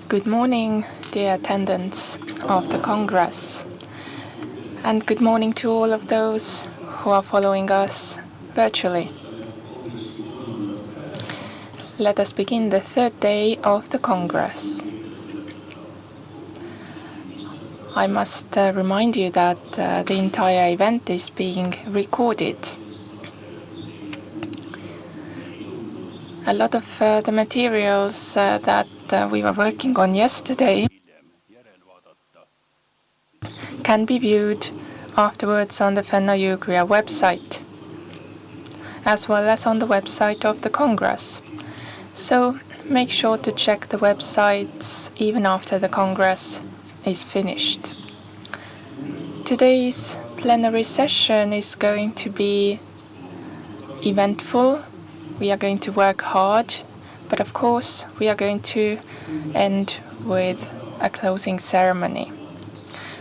Good morning, dear attendants of the Congress, and good morning to all of those who are following us virtually. Let us begin the third day of the Congress. I must remind you that the entire event is being recorded. A lot of the materials that we were working on yesterday can be viewed afterwards on the Fenno-Ugria website, as well as on the website of the Congress. So make sure to check the websites even after the Congress is finished. Today's plenary session is going to be eventful. We are going to work hard, but of course we are going to end with a closing ceremony.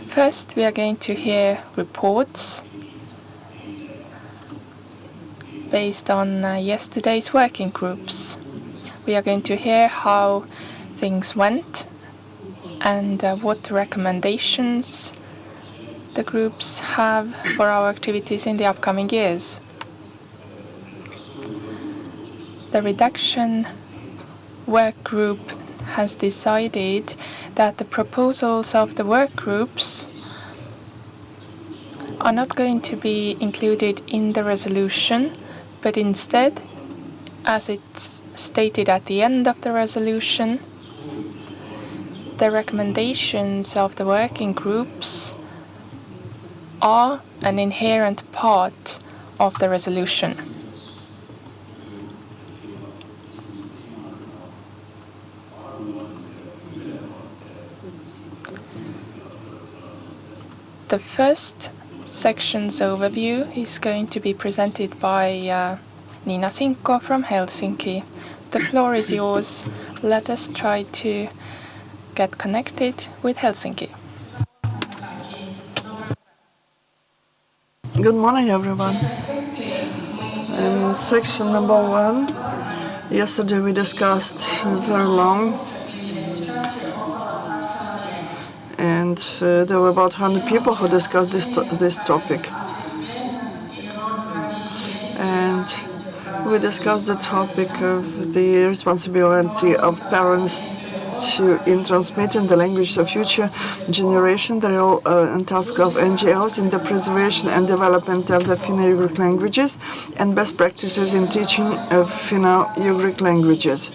First, we are going to hear reports based on yesterday's working groups. We are going to hear how things went and what recommendations the groups have for our activities in the upcoming years. The redaction work group has decided that the proposals of the work groups are not going to be included in the resolution, but instead, as it's stated at the end of the resolution, the recommendations of the working groups are an inherent part of the resolution. The first section's overview is going to be presented by Nina Sinko from Helsinki. The floor is yours. Let us try to get connected with Helsinki. Good morning, everyone. In section number 1, yesterday we discussed very long, and there were about 100 people who discussed this topic. And we discussed the topic of the responsibility of parents in transmitting the language to future generation, the role and task of NGOs in the preservation and development of the Finno-Ugric languages, and best practices in teaching of Finno-Ugric languages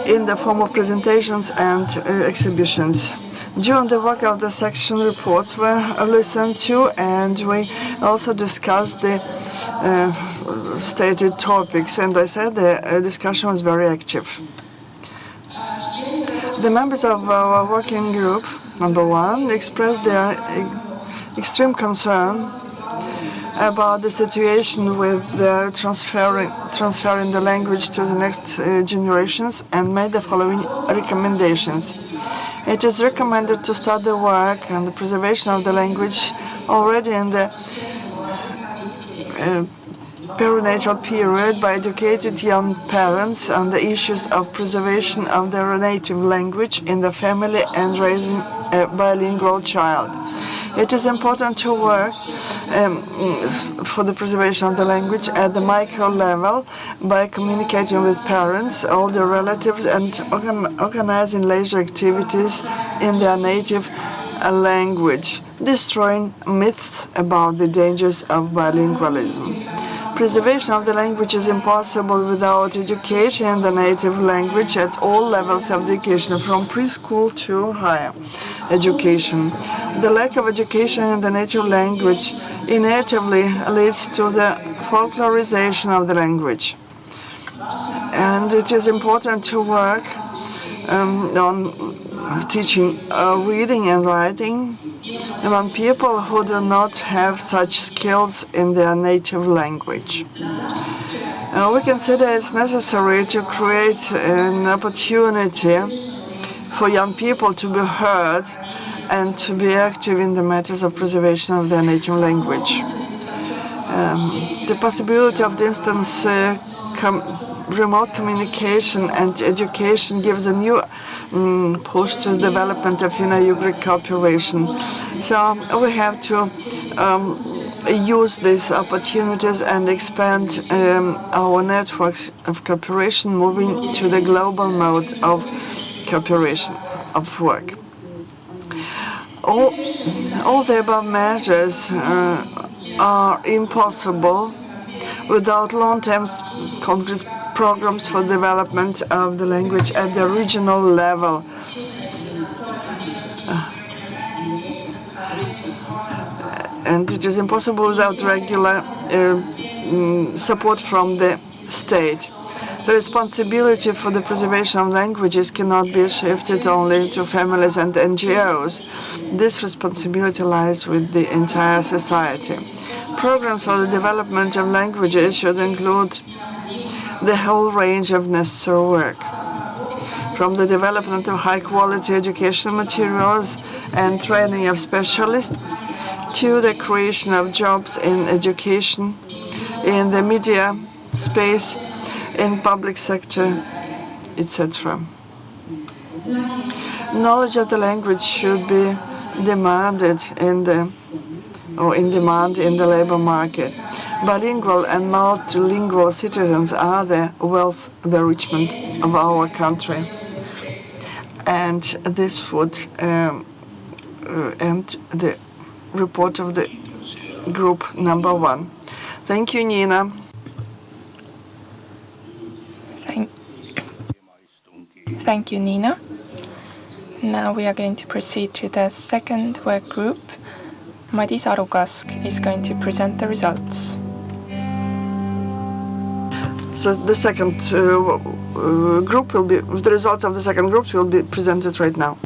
in the form of presentations and exhibitions. During the work of the section, reports were listened to, and we also discussed the stated topics, and I said the discussion was very active. The members of our working group, number 1, expressed their extreme concern about the situation with the transferring the language to the next generations, and made the following recommendations. It is recommended to start the work on the preservation of the language already in the perinatal period by educated young parents on the issues of preservation of their native language in the family and raising a bilingual child. It is important to work for the preservation of the language at the micro level by communicating with parents, older relatives, and organizing leisure activities in their native language, destroying myths about the dangers of bilingualism. Preservation of the language is impossible without education in the native language at all levels of education, from preschool to higher education. The lack of education in the native language inevitably leads to the folklorization of the language. And it is important to work on teaching reading and writing among people who do not have such skills in their native language. We consider it's necessary to create an opportunity for young people to be heard and to be active in the matters of preservation of their native language. The possibility of distance remote communication and education gives a new push to the development of Finno-Ugric cooperation. So we have to use these opportunities and expand our networks of cooperation, moving to the global mode of cooperation of work. All the above measures are impossible without long-term concrete programs for development of the language at the regional level. And it is impossible without regular support from the state. The responsibility for the preservation of languages cannot be shifted only to families and NGOs. This responsibility lies with the entire society. Programs for the development of languages should include the whole range of necessary work, from the development of high-quality educational materials and training of specialists to the creation of jobs in education, in the media space, in public sector, etc. Knowledge of the language should be demanded in demand in the labor market. Bilingual and multilingual citizens are the wealth, the enrichment of our country. And this would end the report of the group number 1. Thank you, Nina. Thank you, Nina. Now we are going to proceed to the second work group. Madis Arukask is going to present the results. So the second group will be, the results of the second group will be presented right now.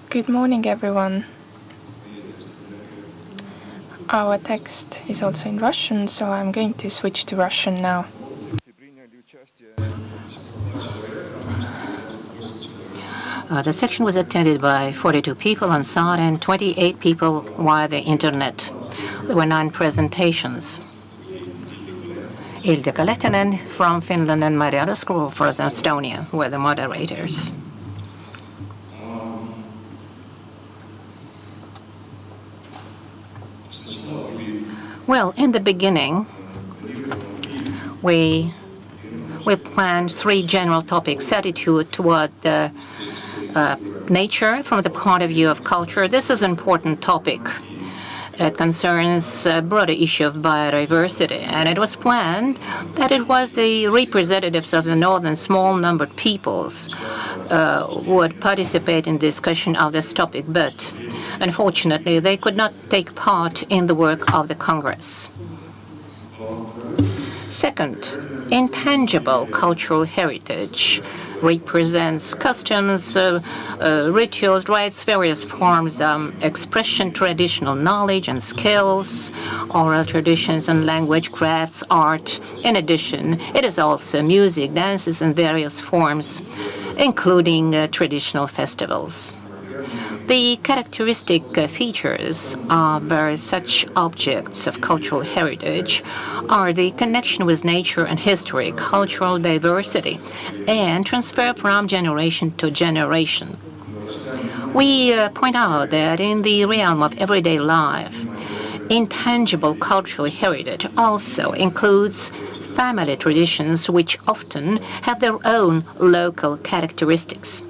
Good morning, everyone. Our text is also in Russian, so I'm going to switch to Russian now. The section was attended by 42 people on site and 28 people via the internet. There were 9 presentations. Ildiko Lehtinen from Finland and Maria Rusko from Estonia were the moderators. Well, in the beginning, we planned 3 general topics: attitude toward the nature from the point of view of culture. This is an important topic. It concerns a broader issue of biodiversity, and it was planned that it was the representatives of the northern small-numbered peoples would participate in discussion of this topic, but unfortunately they could not take part in the work of the Congress. Second, intangible cultural heritage represents customs, rituals, rites, various forms of expression, traditional knowledge and skills, oral traditions and language, crafts, art. In addition, it is also music, dances, and various forms, including traditional festivals. The characteristic features of such objects of cultural heritage are the connection with nature and history, cultural diversity, and transfer from generation to generation. We point out that in the realm of everyday life, intangible cultural heritage also includes family traditions which often have their own local characteristics.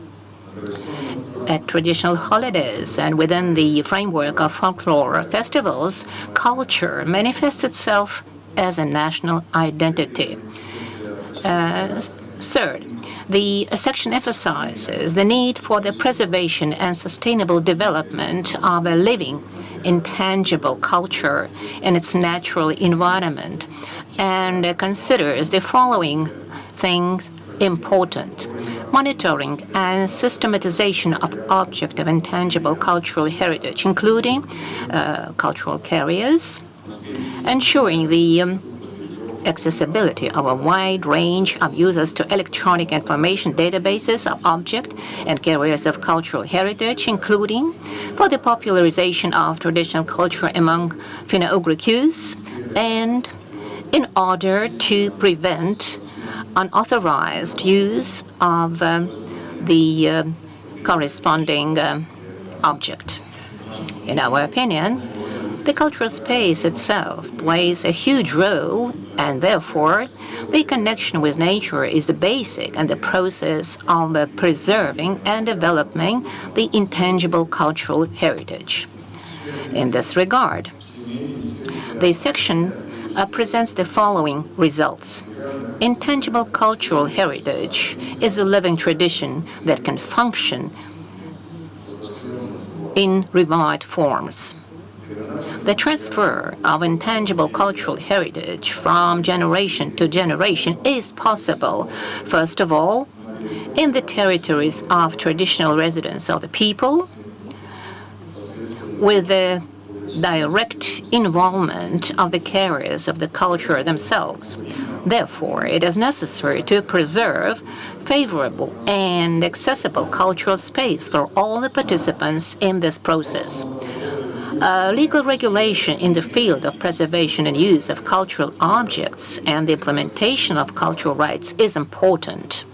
At traditional holidays and within the framework of folklore festivals, culture manifests itself as a national identity. Third, the section emphasizes the need for the preservation and sustainable development of a living, intangible culture in its natural environment, and considers the following things important: monitoring and systematization of object of intangible cultural heritage, including cultural carriers, ensuring the accessibility of a wide range of users to electronic information databases of object and carriers of cultural heritage, including for the popularization of traditional culture among Finno-Ugric youth, and in order to prevent unauthorized use of the corresponding object. In our opinion, the cultural space itself plays a huge role, and therefore the connection with nature is the basic and the process of preserving and developing the intangible cultural heritage. In this regard, the section presents the following results. Intangible cultural heritage is a living tradition that can function in revived forms. The transfer of intangible cultural heritage from generation to generation is possible, first of all, in the territories of traditional residence of the people, with the direct involvement of the carriers of the culture themselves. Therefore, it is necessary to preserve favorable and accessible cultural space for all the participants in this process. Legal regulation in the field of preservation and use of cultural objects and the implementation of cultural rights is important.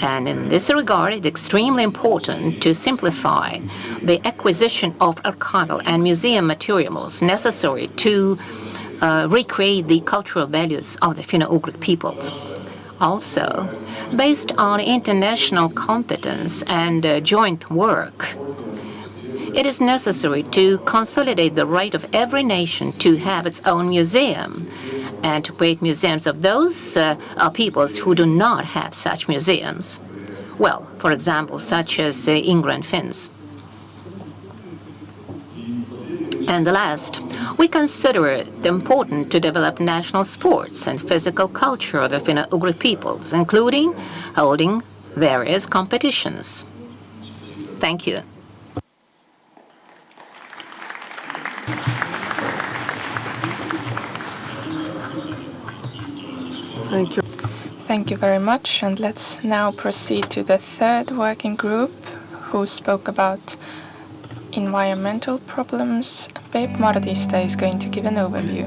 And in this regard, it's extremely important to simplify the acquisition of archival and museum materials necessary to recreate the cultural values of the Finno-Ugric peoples. Also, based on international competence and joint work, it is necessary to consolidate the right of every nation to have its own museum and to create museums of those peoples who do not have such museums. Well, for example, such as Ugri and Finns. And the last, we consider it important to develop national sports and physical culture of the Finno-Ugric peoples, including holding various competitions. Thank you. Thank you. Thank you very much. And let's now proceed to the third working group, who spoke about environmental problems. Peep Martista is going to give an overview.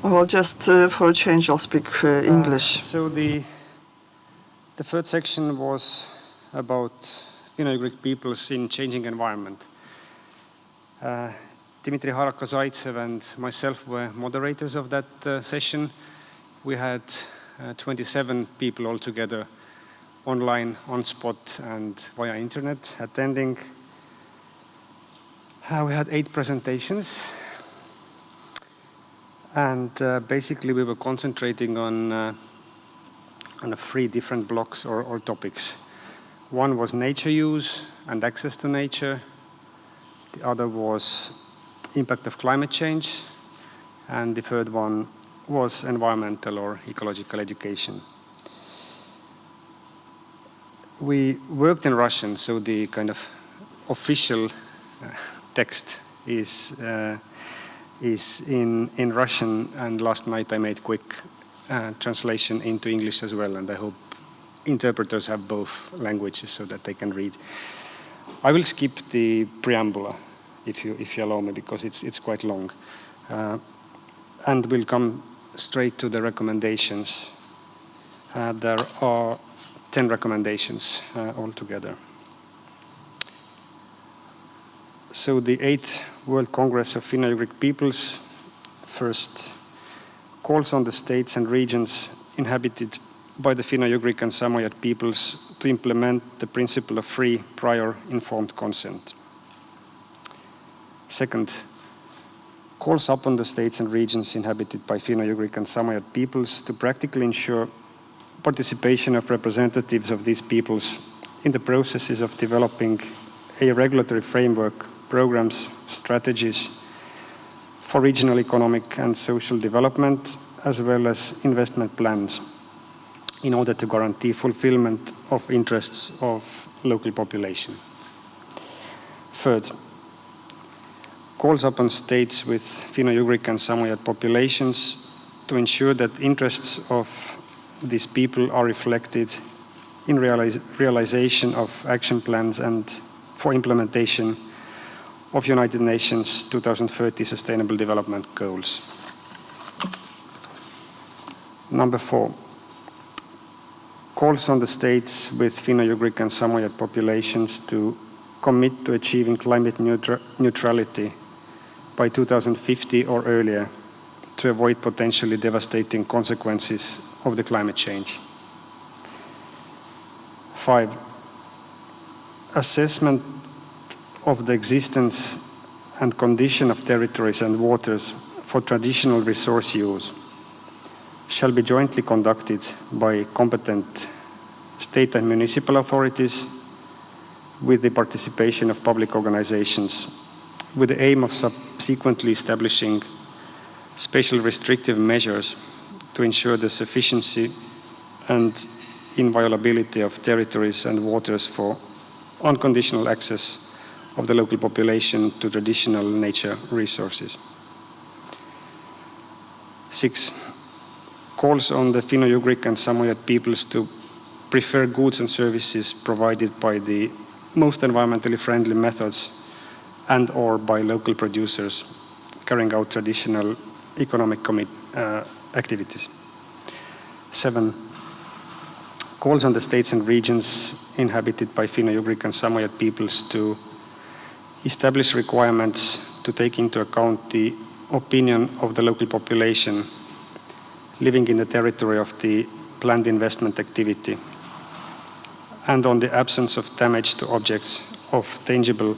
Well, just for a change, I'll speak English. So the third section was about Finno-Ugric peoples in changing environment. Dmitri Haraka-Zaitsev and myself were moderators of that session. We had 27 people altogether online, on spot, and via internet attending. We had 8 presentations. And basically we were concentrating on 3 different blocks or topics. One was nature use and access to nature. The other was impact of climate change. And the third one was environmental or ecological education. We worked in Russian, so the kind of official text is in Russian, and last night I made quick translation into English as well, and I hope interpreters have both languages so that they can read. I will skip the preamble, if you allow me, because it's quite long, and we'll come straight to the recommendations. There are 10 recommendations altogether. So the 8th World Congress of Finno-Ugric Peoples first calls on the states and regions inhabited by the Finno-Ugric and Samoyed peoples to implement the principle of free, prior, informed consent. Second, calls upon the states and regions inhabited by Finno-Ugric and Samoyed peoples to practically ensure participation of representatives of these peoples in the processes of developing a regulatory framework, programs, strategies for regional economic and social development, as well as investment plans in order to guarantee fulfillment of interests of local population. Third, calls upon states with Finno-Ugric and Samoyed populations to ensure that interests of these people are reflected in realization of action plans and for implementation of United Nations 2030 Sustainable Development Goals. Number 4, calls on the states with Finno-Ugric and Samoyed populations to commit to achieving climate neutrality by 2050 or earlier to avoid potentially devastating consequences of the climate change. 5, assessment of the existence and condition of territories and waters for traditional resource use shall be jointly conducted by competent state and municipal authorities with the participation of public organizations, with the aim of subsequently establishing special restrictive measures to ensure the sufficiency and inviolability of territories and waters for unconditional access of the local population to traditional nature resources. 6, calls on the Finno-Ugric and Samoyed peoples to prefer goods and services provided by the most environmentally friendly methods and or by local producers carrying out traditional economic activities. 7, calls on the states and regions inhabited by Finno-Ugric and Samoyed peoples to establish requirements to take into account the opinion of the local population living in the territory of the planned investment activity and on the absence of damage to objects of tangible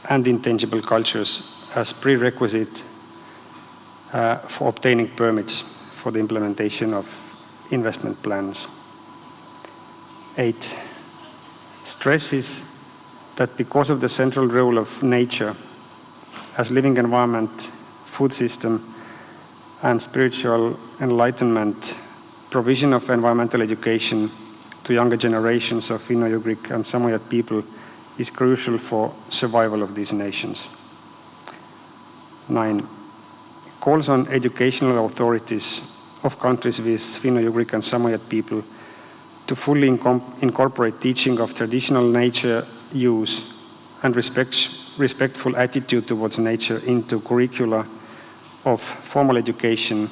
and intangible cultures as prerequisite for obtaining permits for the implementation of investment plans. 8, stresses that because of the central role of nature as living environment, food system, and spiritual enlightenment, provision of environmental education to younger generations of Finno-Ugric and Samoyed people is crucial for survival of these nations. 9, calls on educational authorities of countries with Finno-Ugric and Samoyed people to fully incorporate teaching of traditional nature use and respectful attitude towards nature into curricula of formal education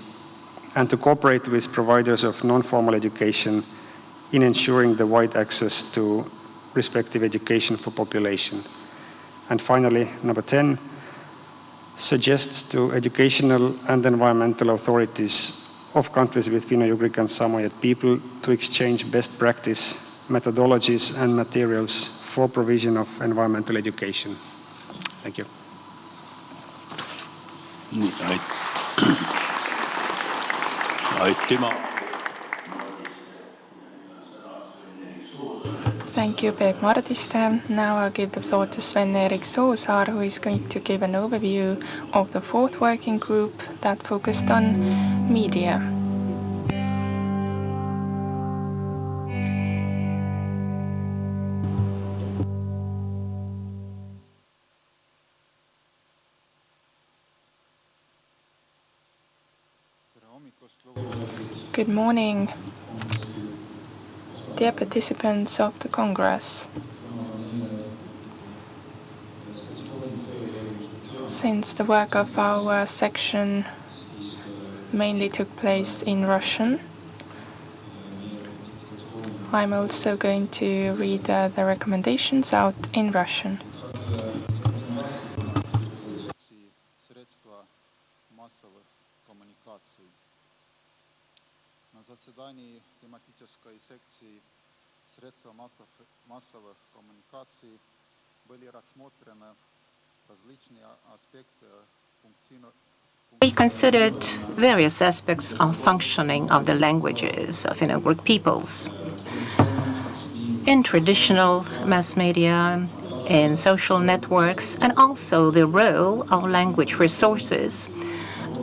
and to cooperate with providers of non-formal education in ensuring the wide access to respective education for population. And finally, number 10, suggests to educational and environmental authorities of countries with Finno-Ugric and Samoyed people to exchange best practice, methodologies and materials for provision of environmental education. Thank you. Thank you, Peep Mardiste. Now I'll give the floor to Sven-Erik Soosaar, who is going to give an overview of the fourth working group that focused on media. Good morning, dear participants of the Congress. Since the work of our section mainly took place in Russian, I'm also going to read the recommendations out in Russian. заседании тематической секции средства массовых коммуникаций были рассмотрены различные аспекты We considered various aspects of functioning of the languages of Finno-Ugric peoples in traditional mass media, in social networks, and also the role of language resources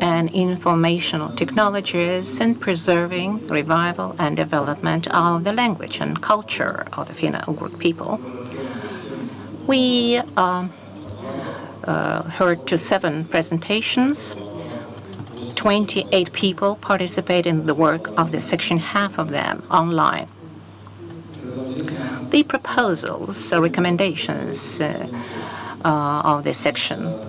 and informational technologies in preserving, revival, and development of the language and culture of the Finno-Ugric people. We heard 7 presentations. 28 people participate in the work of the section, half of them online. The proposals, recommendations of this section.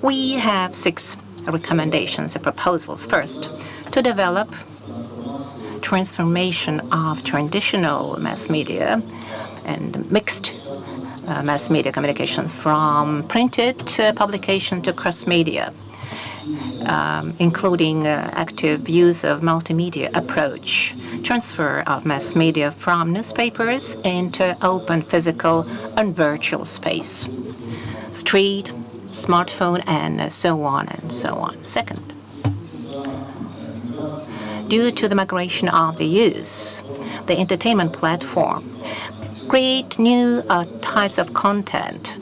We have 6 recommendations and proposals. First, to develop transformation of traditional mass media and mixed mass media communication from printed publication to cross-media, including active use of multimedia approach, transfer of mass media from newspapers into open physical and virtual space, street, smartphone, and so on and so on. Second, due to the migration of the use, the entertainment platform create new types of content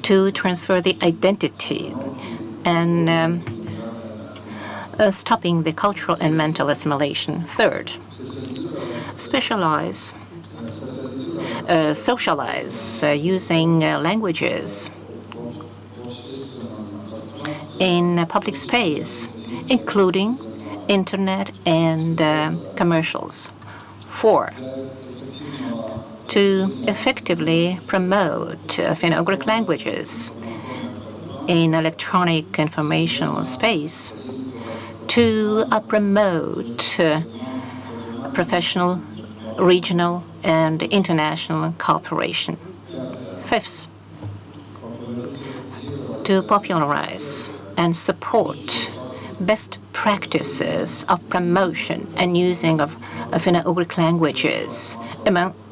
to transfer the identity and stopping the cultural and mental assimilation. Third, socialize using languages in public space, including internet and commercials. 4, to effectively promote Finno-Ugric languages in electronic informational space, to promote professional, regional, and international cooperation. 5th, to popularize and support best practices of promotion and using of Finno-Ugric languages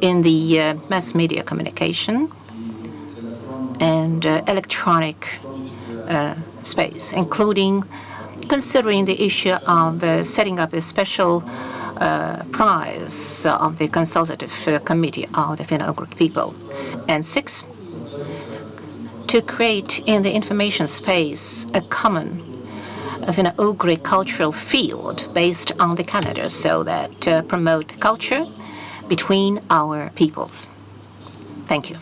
in the mass media communication and electronic space, including considering the issue of setting up a special prize of the consultative committee of the Finno-Ugric people. And 6, to create in the information space a common Finno-Ugric cultural field based on the Canada, so that promote culture between our peoples. Thank you.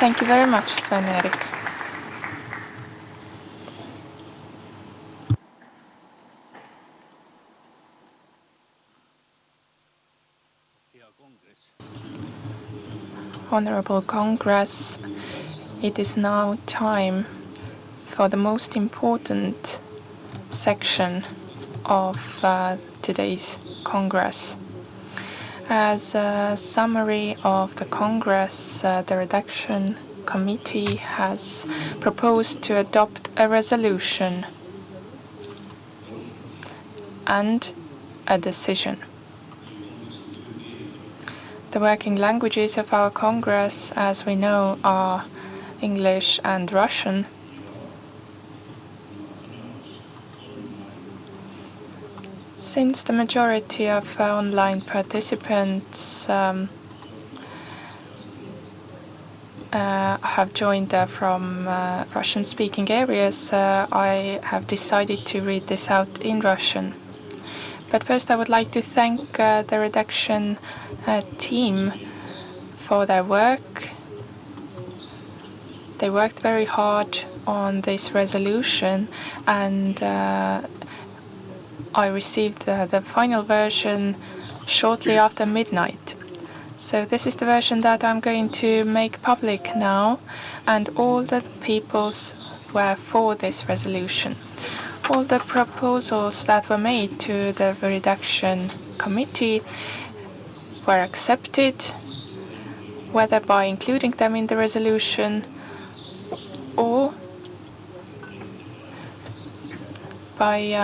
Thank you very much, Sven-Erik. Honorable Congress, it is now time for the most important section of today's Congress. As a summary of the Congress, the redaction committee has proposed to adopt a resolution and a decision. The working languages of our Congress, as we know, are English and Russian. Since the majority of online participants have joined from Russian-speaking areas, I have decided to read this out in Russian. But first I would like to thank the redaction team for their work. They worked very hard on this resolution, and I received the final version shortly after midnight. So this is the version that I'm going to make public now, and all the peoples were for this resolution. All the proposals that were made to the redaction committee were accepted, whether by including them in the resolution or by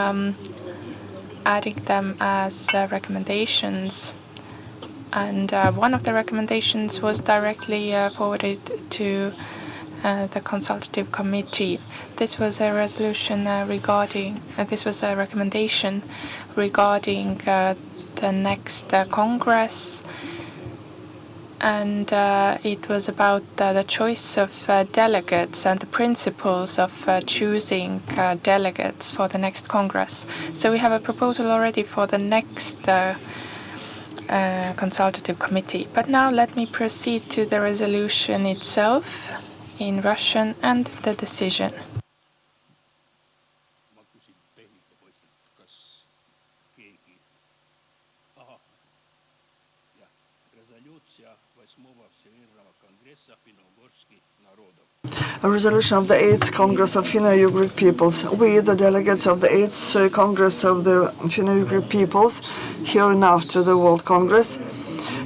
adding them as recommendations. And one of the recommendations was directly forwarded to the consultative committee. This was a resolution this was a recommendation regarding the next Congress and it was about the choice of delegates and the principles of choosing delegates for the next Congress. So we have a proposal already for the next consultative committee. But now let me proceed to the resolution itself in Russian and the decision. A resolution of the 8th Congress of Finno-Ugric Peoples. We, the delegates of the 8th Congress of the Finno-Ugric Peoples, here and after the World Congress,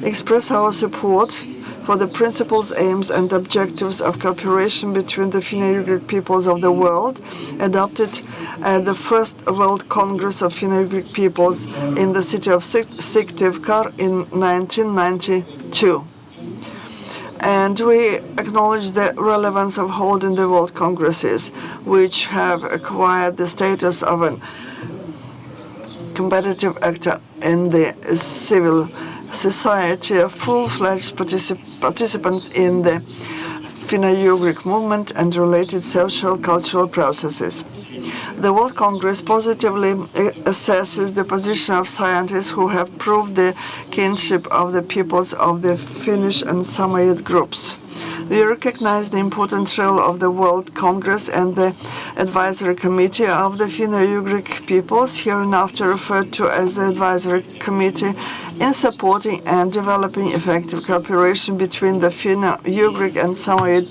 express our support for the principles, aims and objectives of cooperation between the Finno-Ugric peoples of the world, adopted at the first World Congress of Finno-Ugric Peoples in the city of Syktyvkar in 1992. And we acknowledge the relevance of holding the World Congresses, which have acquired the status of a competitive actor in the civil society, a full-fledged participant in the Finno-Ugric movement and related social cultural processes. The World Congress positively assesses the position of scientists who have proved the kinship of the peoples of the Finnish and Samoyed groups. We recognize the important role of the World Congress and the Advisory Committee of the Finno-Ugric peoples, hereinafter referred to as the Advisory Committee, in supporting and developing effective cooperation between the Finno-Ugric and Samoyed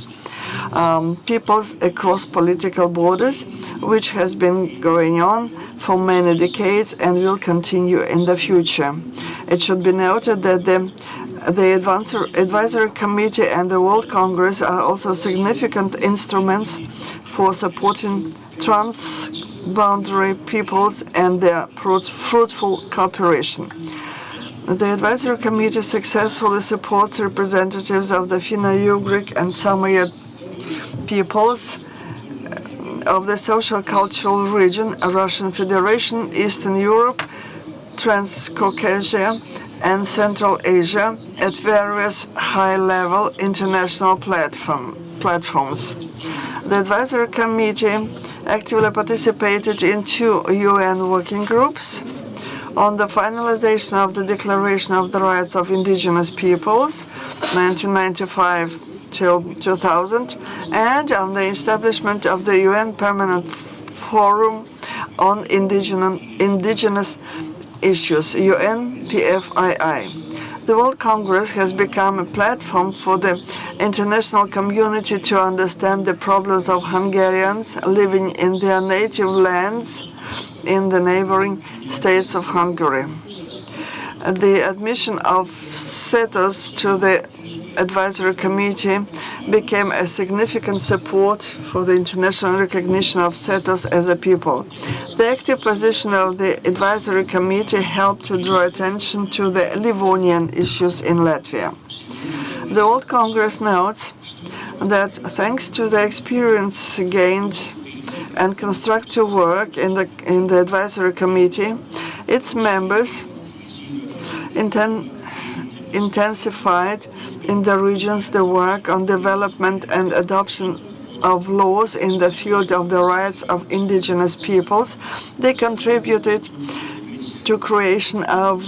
peoples across political borders, which has been going on for many decades and will continue in the future. It should be noted that the Advisory Committee and the World Congress are also significant instruments for supporting trans-boundary peoples and their fruitful cooperation. The Advisory Committee successfully supports representatives of the Finno-Ugric and Samoyed peoples of the social cultural region, Russian Federation, Eastern Europe, Transcaucasia, and Central Asia at various high-level international platforms. The Advisory Committee actively participated in 2 UN working groups on the finalization of the Declaration of the Rights of Indigenous Peoples, 1995 till 2000, and on the establishment of the UN Permanent Forum on Indigenous Issues, UNPFII. The World Congress has become a platform for the international community to understand the problems of Hungarians living in their native lands in the neighboring states of Hungary. The admission of settlers to the Advisory Committee became a significant support for the international recognition of settlers as a people. The active position of the Advisory Committee helped to draw attention to the Livonian issues in Latvia. The World Congress notes that thanks to the experience gained and constructive work in the Advisory Committee, its members intensified in the regions the work on development and adoption of laws in the field of the rights of indigenous peoples. They contributed to creation of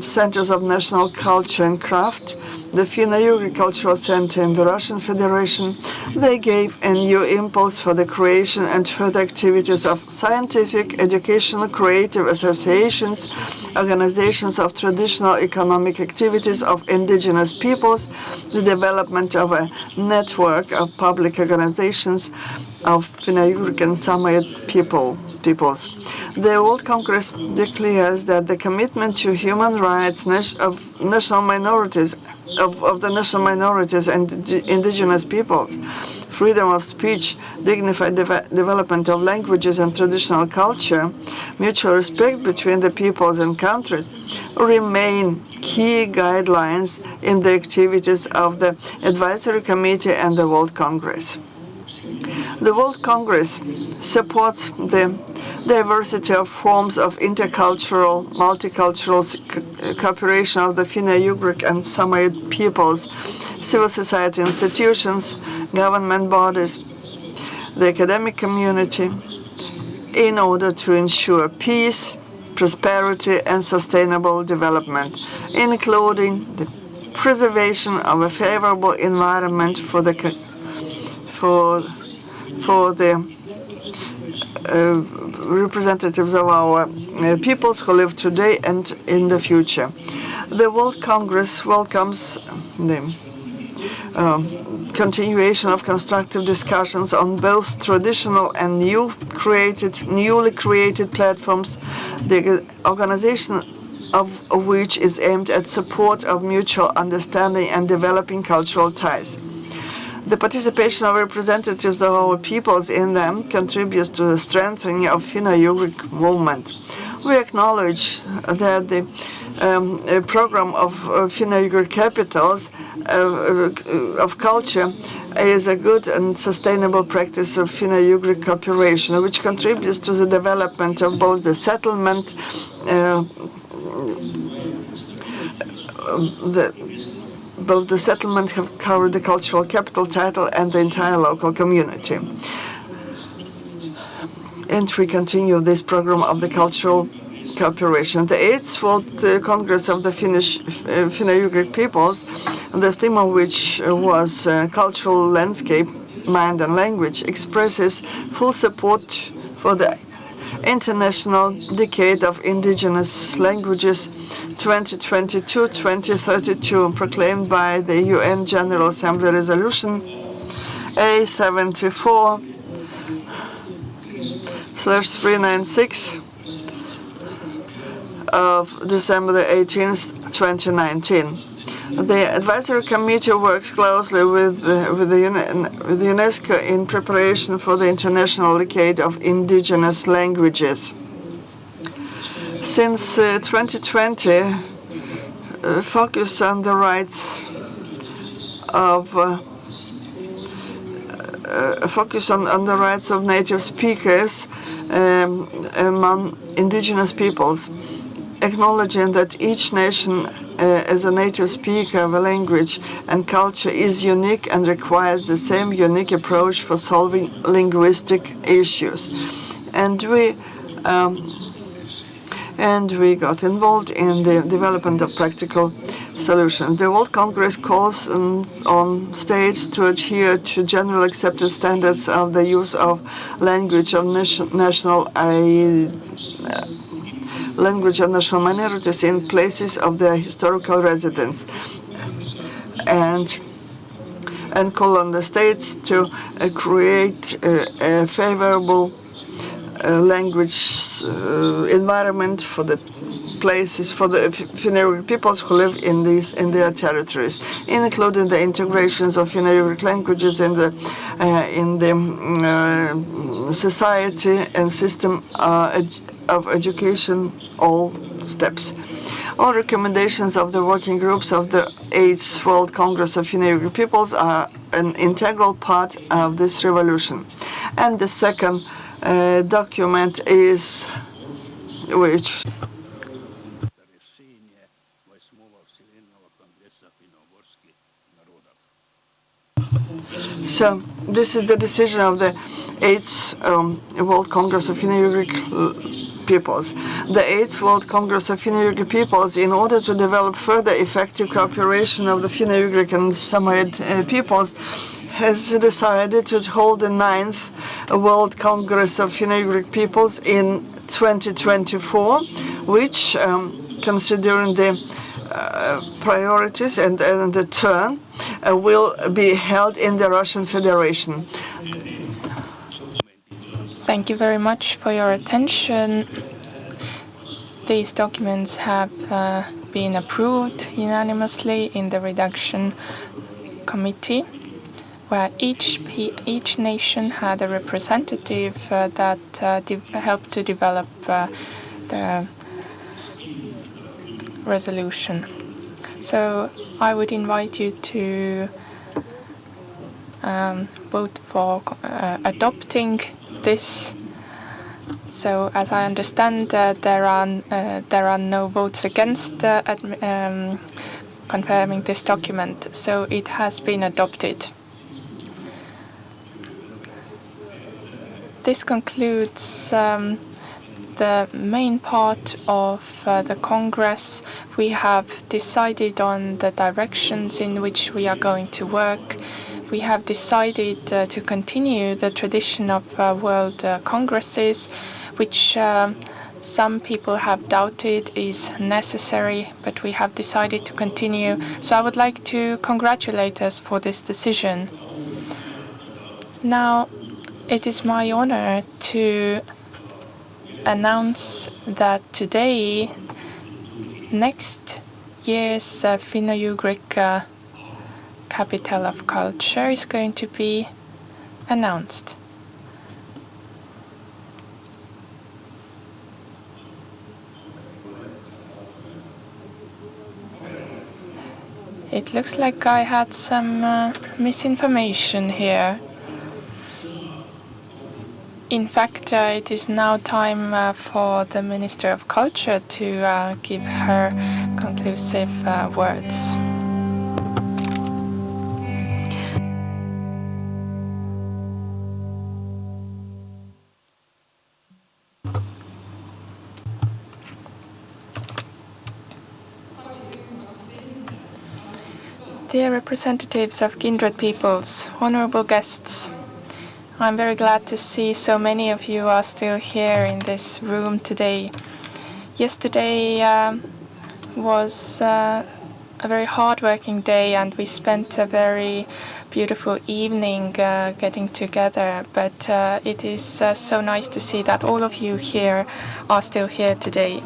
centers of national culture and craft, the Finno-Ugric Cultural Center in the Russian Federation. They gave a new impulse for the creation and further activities of scientific, educational, creative associations, organizations of traditional economic activities of indigenous peoples, the development of a network of public organizations of Finno-Ugric and Samoyed peoples. The World Congress declares that the commitment to human rights of national minorities, of the national minorities and indigenous peoples, freedom of speech, dignified development of languages and traditional culture, mutual respect between the peoples and countries remain key guidelines in the activities of the Advisory Committee and the World Congress. The World Congress supports the diversity of forms of intercultural, multicultural cooperation of the Finno-Ugric and Soome-ugri peoples, civil society institutions, government bodies, the academic community, in order to ensure peace, prosperity, and sustainable development, including the preservation of a favorable environment for the representatives of our peoples who live today and in the future. The World Congress welcomes the continuation of constructive discussions on both traditional and newly created platforms, the organization of which is aimed at support of mutual understanding and developing cultural ties. The participation of representatives of our peoples in them contributes to the strengthening of Finno-Ugric movement. We acknowledge that the program of Finno-Ugric capitals of culture is a good and sustainable practice of Finno-Ugric cooperation, which contributes to the development of both the settlement, both the settlement have covered the cultural capital title and the entire local community. And we continue this program of the cultural cooperation. The 8th World Congress of the Finno-Ugric peoples, the theme of which was cultural landscape, mind and language, expresses full support for the International Decade of Indigenous Languages 2022-2032, proclaimed by the UN General Assembly Resolution A74/396 of December the 18th, 2019. The advisory committee works closely with UNESCO in preparation for the International Decade of Indigenous Languages. Since 2020, focus on the rights of native speakers among indigenous peoples, acknowledging that each nation as a native speaker of a language and culture is unique and requires the same unique approach for solving linguistic issues. And we got involved in the development of practical solutions. The World Congress calls on states to adhere to general accepted standards of the use of language of national minorities in places of their historical residence, and call on the states to create a favorable language environment for the places for the Finno-Ugric peoples who live in their territories, including the integrations of Finno-Ugric languages in the society and system of education, all steps. All recommendations of the working groups of the 8th World Congress of Finno-Ugric peoples are an integral part of this revolution. And the second document is which so this is the decision of the 8th World Congress of Finno-Ugric peoples. The 8th World Congress of Finno-Ugric peoples, in order to develop further effective cooperation of the Finno-Ugric and Soome-ugri peoples, has decided to hold the 9th World Congress of Finno-Ugric peoples in 2024, which, considering the priorities and the turn, will be held in the Russian Federation. Thank you very much for your attention. These documents have been approved unanimously in the redaction committee, where each nation had a representative that helped to develop the resolution. So I would invite you to vote for adopting this So, as I understand, there are no votes against confirming this document, so it has been adopted. This concludes the main part of the Congress. We have decided on the directions in which we are going to work. We have decided to continue the tradition of World Congresses, which some people have doubted is necessary, but we have decided to continue. So I would like to congratulate us for this decision. Now, it is my honor to announce that today, next year's Finno-Ugric capital of culture is going to be announced. It looks like I had some misinformation here. In fact, it is now time for the Minister of Culture to give her conclusive words. Dear representatives of kindred peoples, honorable guests, I'm very glad to see so many of you are still here in this room today. Yesterday was a very hard-working day, and we spent a very beautiful evening getting together, but it is so nice to see that all of you here are still here today.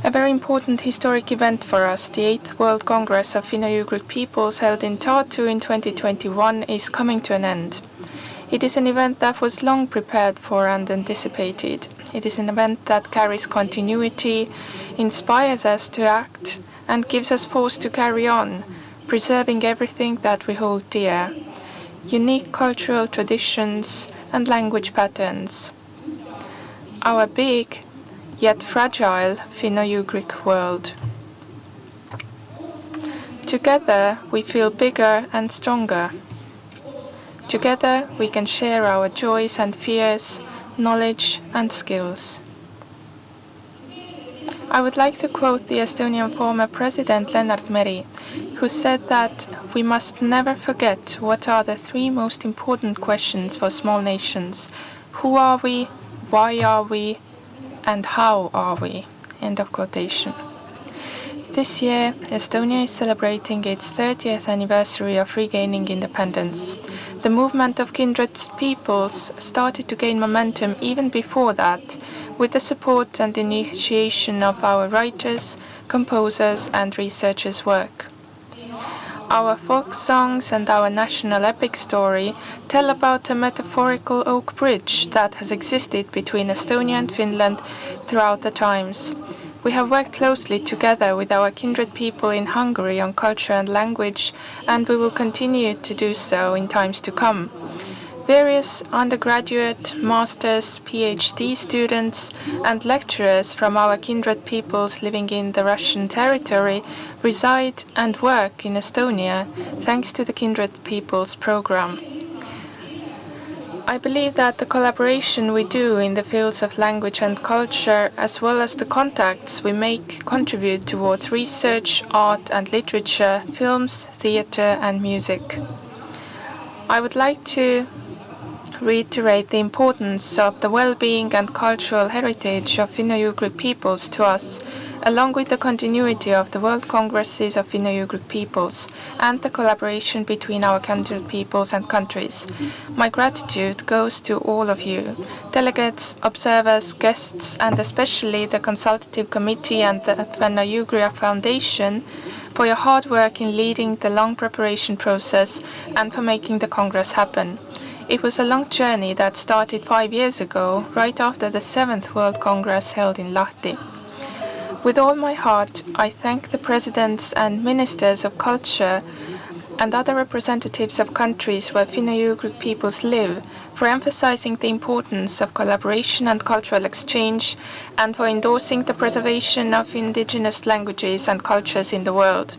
A very important historic event for us, the 8th World Congress of Finno-Ugric Peoples held in Tartu in 2021, is coming to an end. It is an event that was long prepared for and anticipated. It is an event that carries continuity, inspires us to act, and gives us force to carry on, preserving everything that we hold dear: unique cultural traditions and language patterns. Our big, yet fragile Finno-Ugric world. Together we feel bigger and stronger. Together we can share our joys and fears, knowledge and skills. I would like to quote the Estonian former president Lennart Meri, who said that we must never forget what are the three most important questions for small nations: who are we, why are we, and how are we? End of quotation. This year, Estonia is celebrating its 30th anniversary of regaining independence. The movement of kindred peoples started to gain momentum even before that, with the support and initiation of our writers, composers, and researchers' work. Our folk songs and our national epic story tell about a metaphorical oak bridge that has existed between Estonia and Finland throughout the times. We have worked closely together with our kindred people in Hungary on culture and language, and we will continue to do so in times to come. Various undergraduate, master's, PhD students, and lecturers from our kindred peoples living in the Russian territory reside and work in Estonia thanks to the Kindred Peoples program. I believe that the collaboration we do in the fields of language and culture, as well as the contacts we make, contribute towards research, art and literature, films, theatre and music. I would like to reiterate the importance of the well-being and cultural heritage of Finno-Ugric peoples to us, along with the continuity of the World Congresses of Finno-Ugric peoples and the collaboration between our kindred peoples and countries. My gratitude goes to all of you, delegates, observers, guests, and especially the Consultative Committee and the Fenno-Ugria Foundation for your hard work in leading the long preparation process and for making the Congress happen. It was a long journey that started 5 years ago, right after the 7th World Congress held in Lahti. With all my heart, I thank the presidents and ministers of culture and other representatives of countries where Finno-Ugric peoples live, for emphasizing the importance of collaboration and cultural exchange, and for endorsing the preservation of indigenous languages and cultures in the world.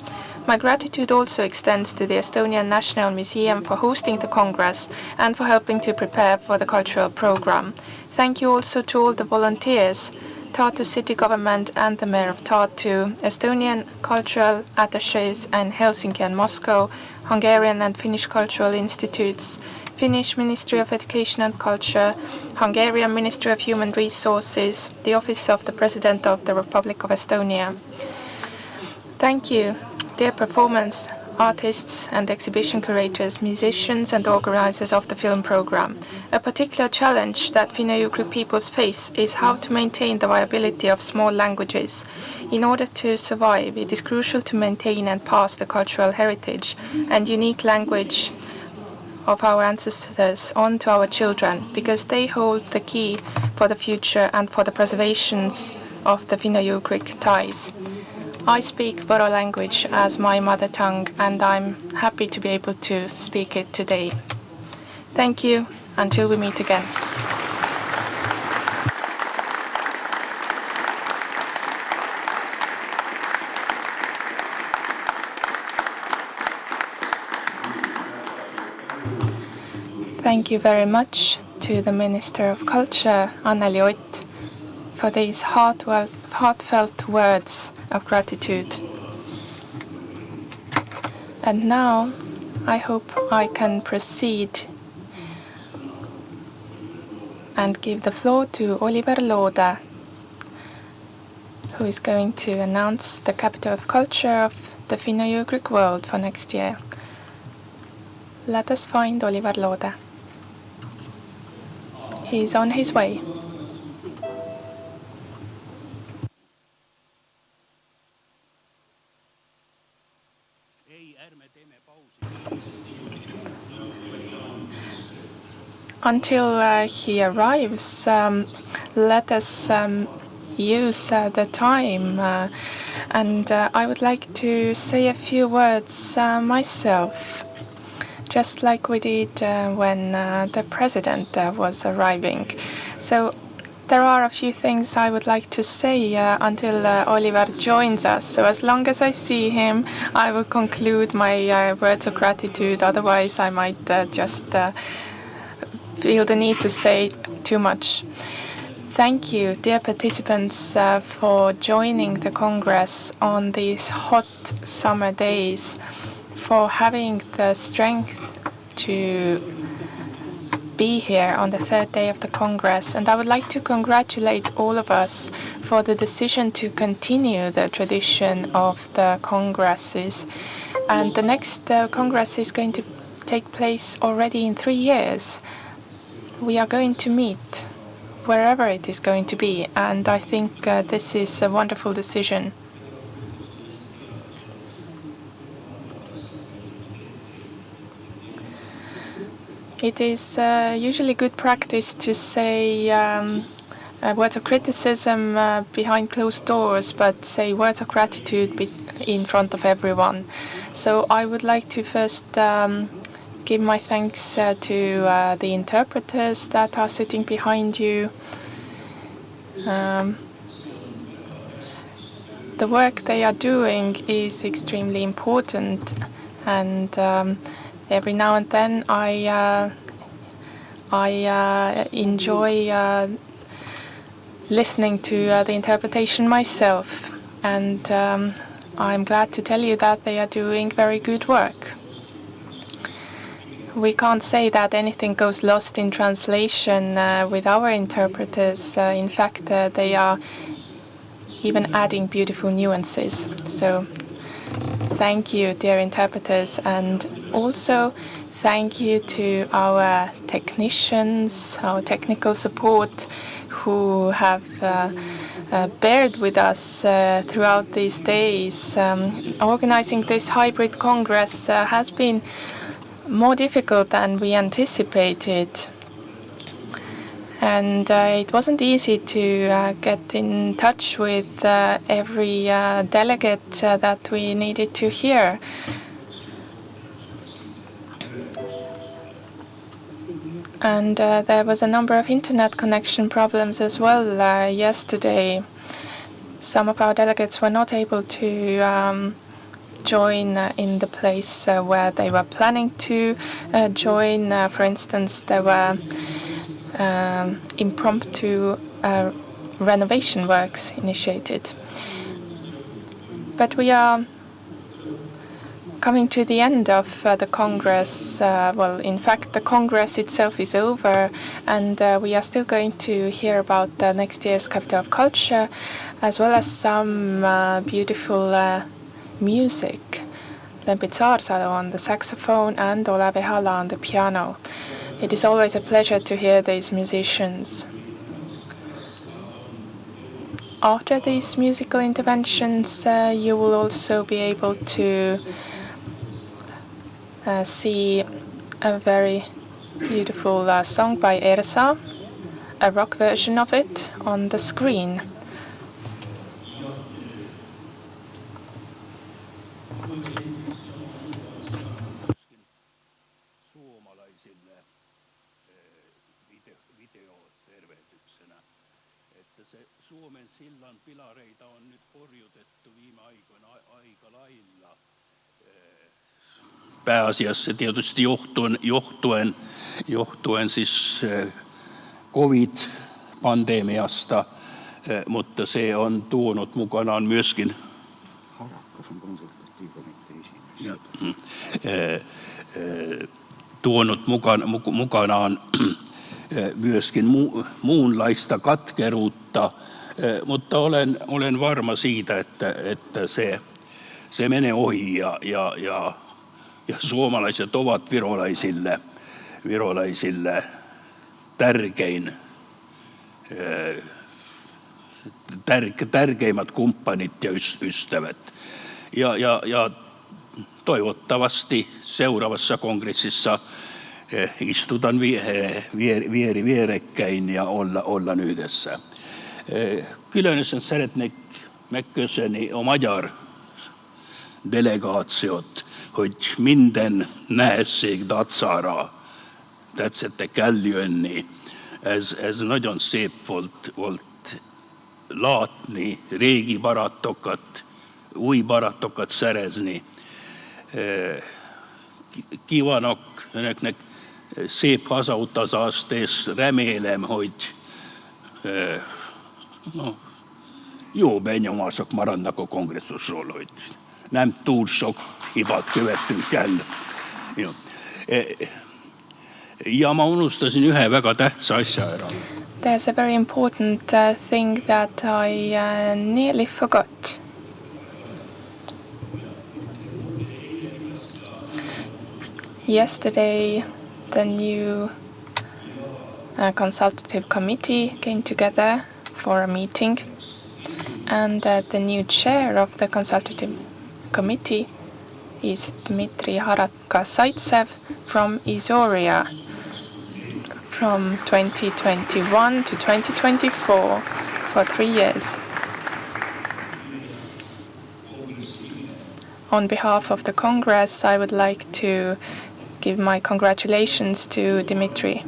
My gratitude also extends to the Estonian National Museum for hosting the Congress and for helping to prepare for the cultural program. Thank you also to all the volunteers, Tartu city government and the mayor of Tartu, Estonian cultural attachés in Helsinki and Moscow, Hungarian and Finnish cultural institutes, Finnish Ministry of Education and Culture, Hungarian Ministry of Human Resources, the Office of the President of the Republic of Estonia. Thank you, dear performance artists and exhibition curators, musicians and organizers of the film program. A particular challenge that Finno-Ugric peoples face is how to maintain the viability of small languages. In order to survive, it is crucial to maintain and pass the cultural heritage and unique language of our ancestors on to our children, because they hold the key for the future and for the preservation of the Finno-Ugric ties. I speak Võro language as my mother tongue, and I'm happy to be able to speak it today. Thank you. Until we meet again. Thank you very much to the Minister of Culture, Anneli Ott, for these heartfelt words of gratitude. And now I hope I can proceed and give the floor to Oliver Loode, who is going to announce the capital of culture of the Finno-Ugric world for next year. Let us find Oliver Loode. He is on his way. Until he arrives, let us use the time, and I would like to say a few words myself, just like we did when the president was arriving. So there are a few things I would like to say until Oliver joins us. So as long as I see him, I will conclude my words of gratitude. Otherwise, I might just feel the need to say too much. Thank you, dear participants, for joining the Congress on these hot summer days, for having the strength to be here on the third day of the Congress. And I would like to congratulate all of us for the decision to continue the tradition of the Congresses. And the next Congress is going to take place already in 3 years. We are going to meet wherever it is going to be, and I think this is a wonderful decision. It is usually good practice to say words of criticism behind closed doors, but say words of gratitude in front of everyone. So I would like to first give my thanks to the interpreters that are sitting behind you. The work they are doing is extremely important, and every now and then I enjoy listening to the interpretation myself, and I'm glad to tell you that they are doing very good work. We can't say that anything goes lost in translation with our interpreters. In fact, they are even adding beautiful nuances. So thank you, dear interpreters, and also thank you to our technicians, our technical support, who have bared with us throughout these days. Organizing this hybrid Congress has been more difficult than we anticipated. And it wasn't easy to get in touch with every delegate that we needed to hear. And there was a number of internet connection problems as well yesterday. Some of our delegates were not able to join in the place where they were planning to join. For instance, there were impromptu renovation works initiated. But we are coming to the end of the Congress. Well, in fact, the Congress itself is over, and we are still going to hear about next year's Capital of Culture, as well as some beautiful music. Lempi Saarsalu on the saxophone and Olav Ehala on the piano. It is always a pleasure to hear these musicians. After these musical interventions, you will also be able to see a very beautiful song by Ersa, a rock version of it, on the screen. Suomen sillan pilareita on nyt horjutettu viime aikoina aika lailla. Pääasiassa tietysti johtuen siis COVID-pandemiasta, mutta se on tuonut mukanaan myöskin mukanaan myöskin muunlaista katkeruutta, mutta olen varma siitä, että se menee ohi ja suomalaiset ovat virolaisille tärkeimmät kumppanit ja ystävät. Ja toivottavasti seuraavassa kongressissa istutaan vierekkäin ja ollaan yhdessä. Különösen szeretnék megköszönni a magyar delegációt, hogy minden nehézség dacára tetszettek eljönni. Ez nagyon szép volt látni, régi barátokat, új barátokat szerezni. Kívánok önöknek szép hazautazást, és remélem, hogy jó benyomások maradnak a kongresszusról, hogy nem túl sok hibát követtünk el. Ja ma unustasin ühe väga tähtsa asja ära. There's a very important thing that I nearly forgot. Yesterday, the new consultative committee came together for a meeting, and the new chair of the consultative committee is Dmitry Haratka-Saitsev from Izoria from 2021 to 2024 for 3 years. On behalf of the Congress, I would like to give my congratulations to Dmitry.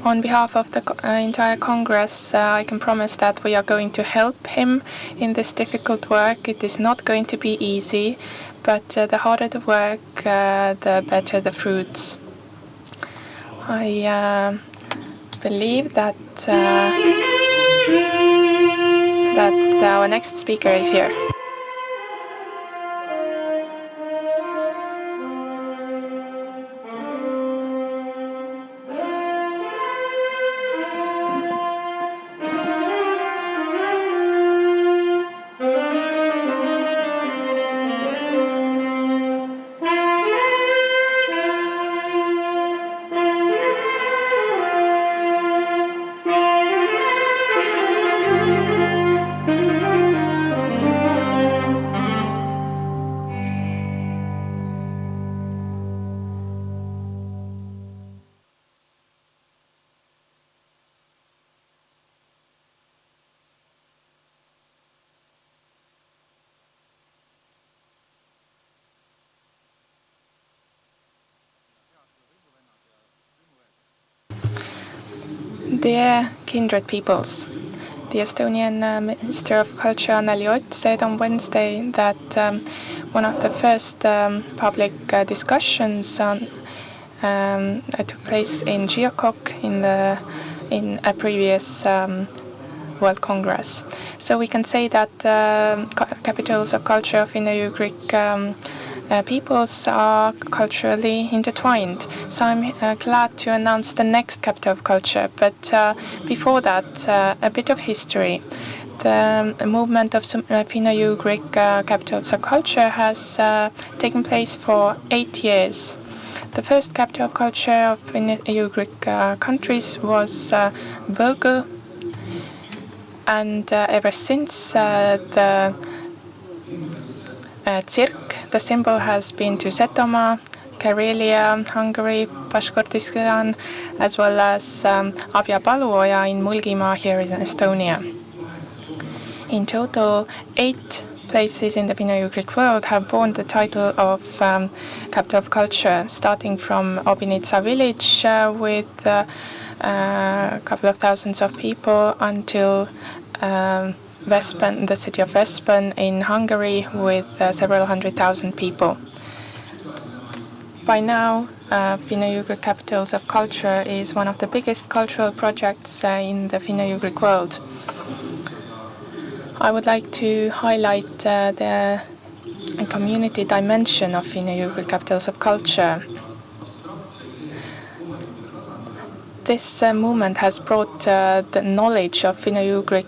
On behalf of the entire Congress, I can promise that we are going to help him in this difficult work. It is not going to be easy, but the harder the work, the better the fruits. I believe that our next speaker is here. Dear kindred peoples, the Estonian Minister of Culture, Anneli Ott, said on Wednesday that one of the first public discussions took place in Giakok in a previous World Congress. So we can say that capitals of culture of Finno-Ugric peoples are culturally intertwined. So I'm glad to announce the next capital of culture. But before that, a bit of history. The movement of Finno-Ugric capitals of culture has taken place for 8 years. The first capital of culture of Finno-Ugric countries was Võõgu, and ever since the tsirk, the symbol has been to Setomaa, Karelia, Hungary, Bashkortostan, as well as Abja Paluoja in Mulgimaa here in Estonia. In total, 8 places in the Finno-Ugric world have borne the title of capital of culture, starting from Obinitsa village with a couple of thousands of people until Veszprém, the city of Veszprém in Hungary with several 100,000 people. By now, Finno-Ugric Capitals of Culture is one of the biggest cultural projects in the Finno-Ugric world. I would like to highlight the community dimension of Finno-Ugric Capitals of Culture. This movement has brought the knowledge of Finno-Ugric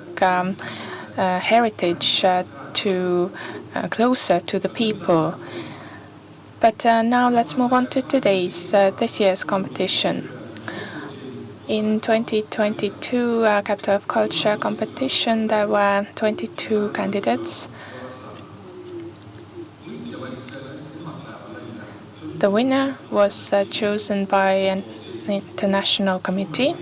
heritage closer to the people. But now let's move on to this year's competition. In 2022 Capital of Culture competition, there were 22 candidates. The winner was chosen by an international committee,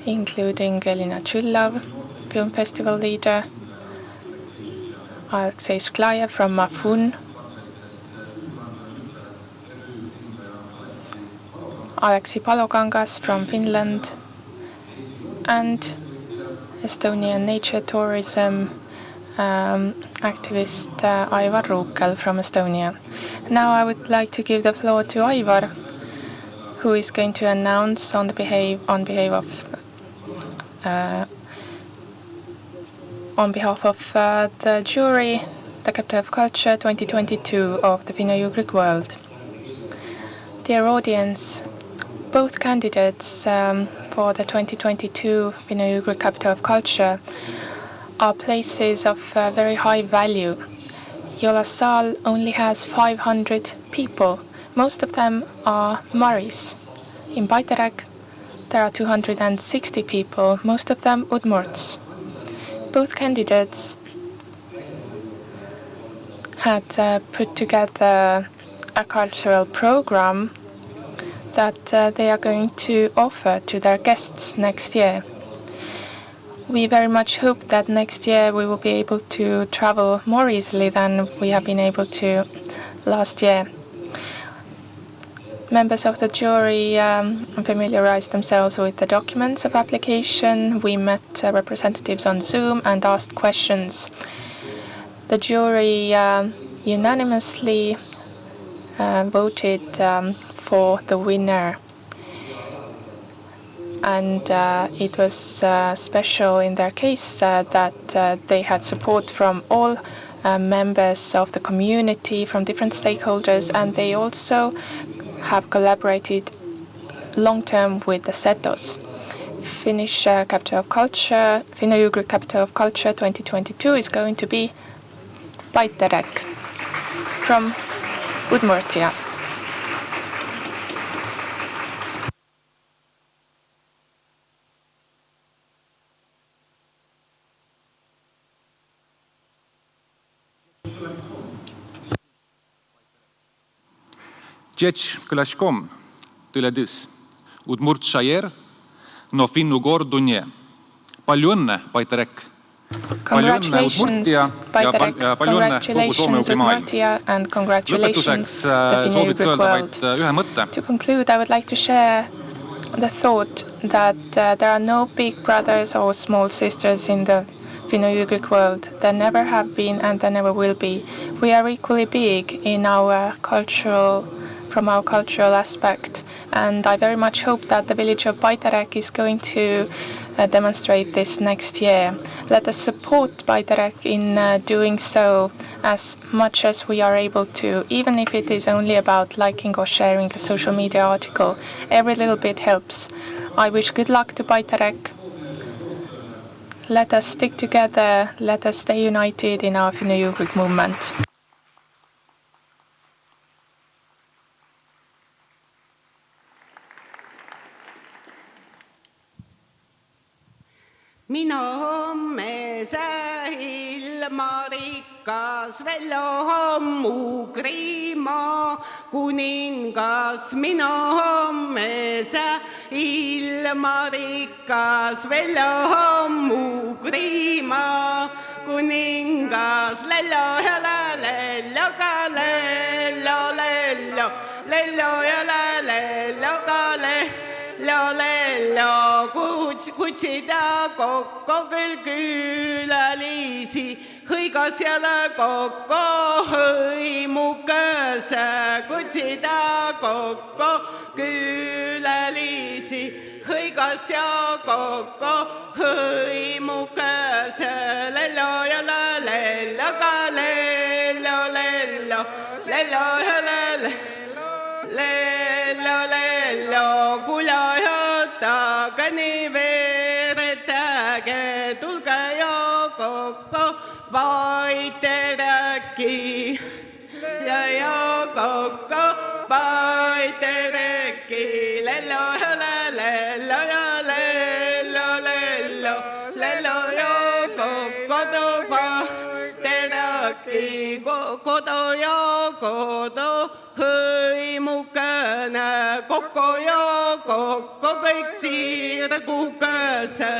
including Elina Tšullov, film festival leader, Alexei Shklaya from Mafun, Aleksi Palokangas from Finland, and Estonian nature tourism activist Aivar Ruukel from Estonia. Now I would like to give the floor to Aivar, who is going to announce on behalf of the jury, the Capital of Culture 2022 of the Finno-Ugric world. Dear audience, both candidates for the 2022 Finno-Ugric Capital of Culture are places of very high value. Jolassaal only has 500 people. Most of them are Maris. In Paiterek, there are 260 people, most of them Udmurts. Both candidates had put together a cultural program that they are going to offer to their guests next year. We very much hope that next year we will be able to travel more easily than we have been able to last year. Members of the jury familiarized themselves with the documents of application. We met representatives on Zoom and asked questions. The jury unanimously voted for the winner. And it was special in their case that they had support from all members of the community, from different stakeholders, and they also have collaborated long-term with the Setos. Finnish Capital of Culture, Finno-Ugric Capital of Culture 2022 is going to be Paiterek from Udmurtia. Cześć Klaszkom, tyle dys. Udmurt Shayer, no Finnu Gordunie. Palju õnne, Paiterek. Congratulations, Paiterek. Congratulations, Udmurtia, and congratulations, the Finno-Ugric world. To conclude, I would like to share the thought that there are no big brothers or small sisters in the Finno-Ugric world. There never have been and there never will be. We are equally big in from our cultural aspect, and I very much hope that the village of Paiterek is going to demonstrate this next year. Let us support Paiterek in doing so as much as we are able to, even if it is only about liking or sharing a social media article. Every little bit helps. I wish good luck to Paiterek. Let us stick together, let us stay united in our Finno-Ugric movement. Minu homme see ilma rikas Vello soome-ugri maa kuningas. Minu homme see ilma rikas Vello soome-ugri maa kuningas. Lello ja lello ka lello lello lello ja lello ka lello kutsida kokko küll külalisi, hõigas jälle kokko hõimukese. Kutsida kokko külalisi, hõigas ja kokko hõimukese. Lello ja lello ka lello lello lello ja lello lello kula jõutage nii veeretage, tulge ja kokko Paitereki ja kokko Paitereki. Lello ja lello ja lello lello lello ja kokko Paitereki. Kodo ja kodo hõimukene, kokko ja kokko kõik tsirgukese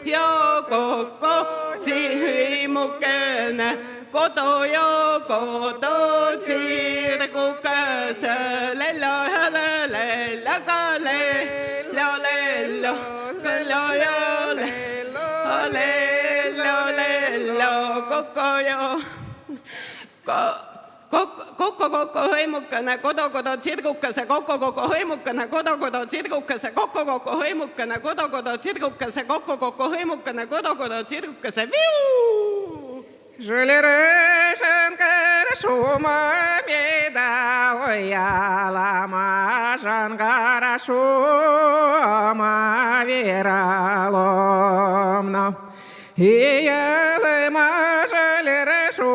ja kokko tsirmukene. Kodo ja kodo tsirgukese. Lello ja lello ka lello lello lello ja lello lello kokko ja kokko hõimukene, kodo tsirgukese, kokko hõimukene, kodo tsirgukese, kokko hõimukene, kodo tsirgukese, kokko hõimukene, kodo tsirgukese. Viu! Жили рышенка шума меда оялама жангара шума вераломно. Иелыма жили рышу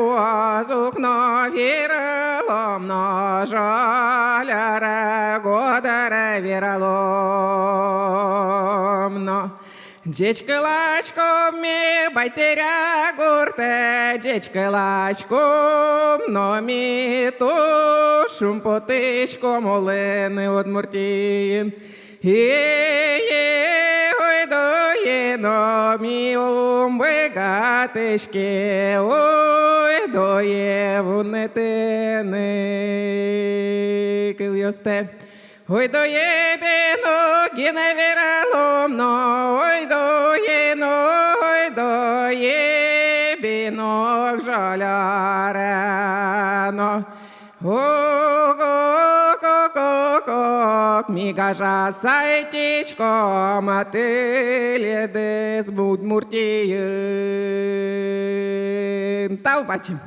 зукно вераломно жаляра годара вераломно. Дечка-лачком ми байтеря гурте, дечка-лачком но ми тушум потичком олени одмуртін. Ой доє но ми умбегатишки, ой доє вунетини кильосте. Ой доє бено гіне вераломно, ой доє бено жалярено. Ок, мигажа сайтичком, а ты ледес будмуртиен. Таубачим.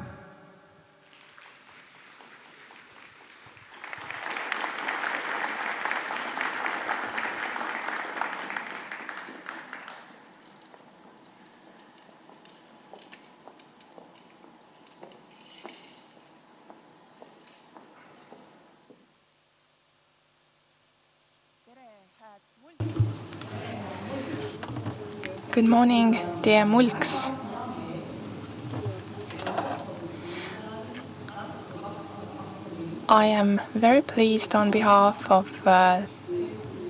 Good morning, dear mulks. I am very pleased on behalf of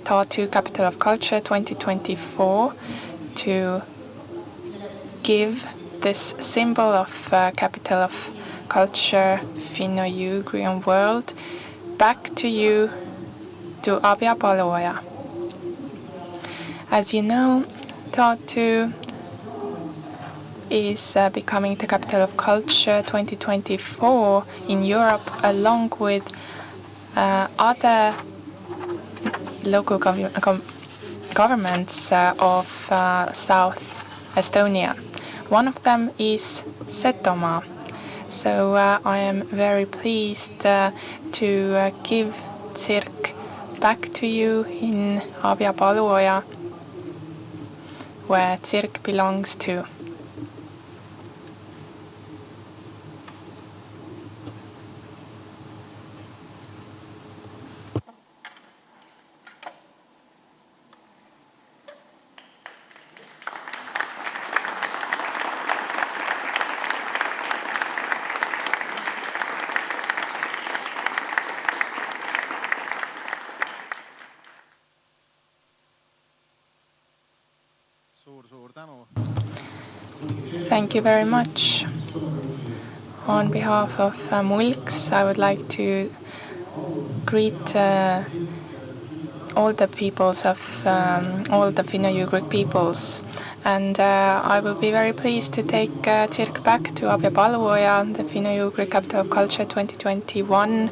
Tartu Capital of Culture 2024 to give this symbol of capital of culture, Finno-Ugrian world, back to you, to Abia Paloja. As you know, Tartu is becoming the capital of culture 2024 in Europe, along with other local governments of South Estonia. One of them is Setomaa. So I am very pleased to give Tsirk back to you in Abja Paluoja, where Tsirk belongs to. Thank you very much. On behalf of Mulks, I would like to greet all the peoples of all the Finno-Ugric peoples. And I will be very pleased to take Tsirk back to Abja Paluoja, the Finno-Ugric Capital of Culture 2021.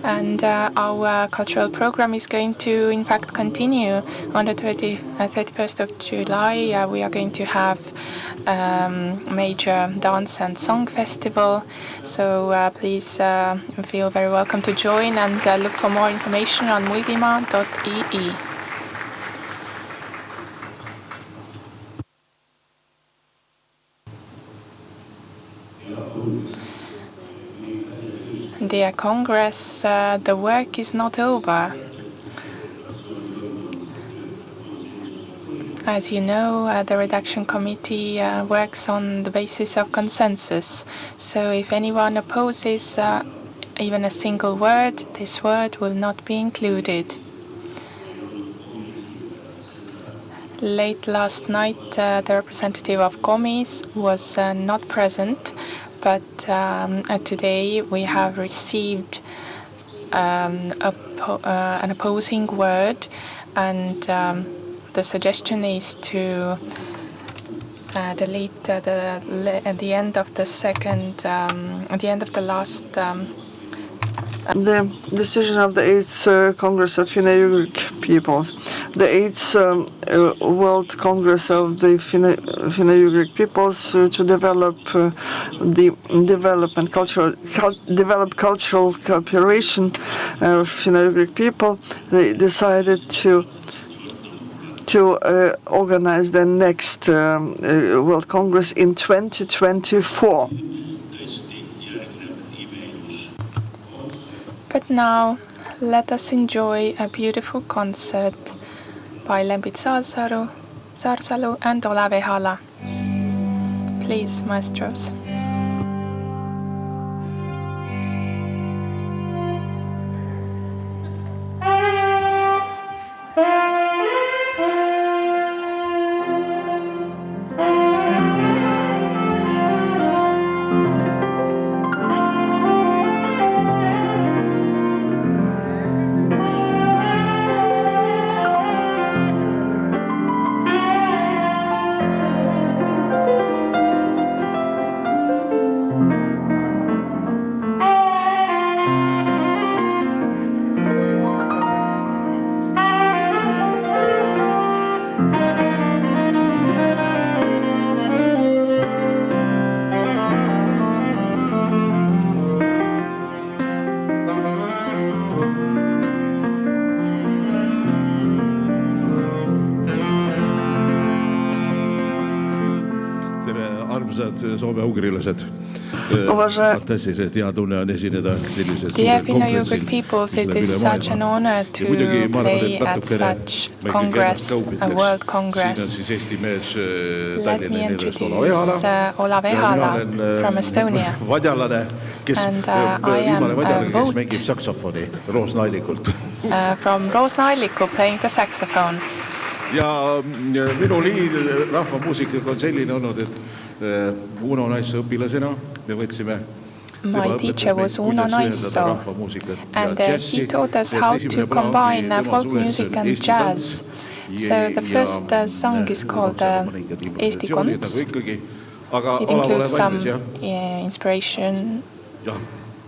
And our cultural program is going to, in fact, continue on the 31st of July. We are going to have major dance and song festival. So please feel very welcome to join and look for more information on multima.ee. Dear Congress, the work is not over. As you know, the redaction committee works on the basis of consensus. So if anyone opposes even a single word, this word will not be included. Late last night, the representative of Komis was not present, but today we have received an opposing word, and the suggestion is to delete at the end of the last. The decision of the 8th Congress of Finno-Ugric Peoples, the 8th World Congress of the Finno-Ugric Peoples to develop develop cultural cooperation of Finno-Ugric people. They decided to organize the next World Congress in 2024. But now, let us enjoy a beautiful concert by Lembit Saarsalu and Olav Ehala. Please, maestros. soome-ugrilased. Hea tunne on esineda sellised Dear Finno-Ugric peoples, it is such an honor to play at such Congress, a World Congress. Let me introduce Olav Ehala from Estonia. And I am a vote from Roosna-Alliku playing the saxophone. Ja minu liin rahvamuusikaga on selline olnud, et Uno Naisse õpilasena me võtsime My teacher was Uno Naisso, and he taught us how to combine folk music and jazz. So the first song is called Eesti Konts. It includes some inspiration,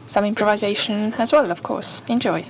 some improvisation as well, of course. Enjoy.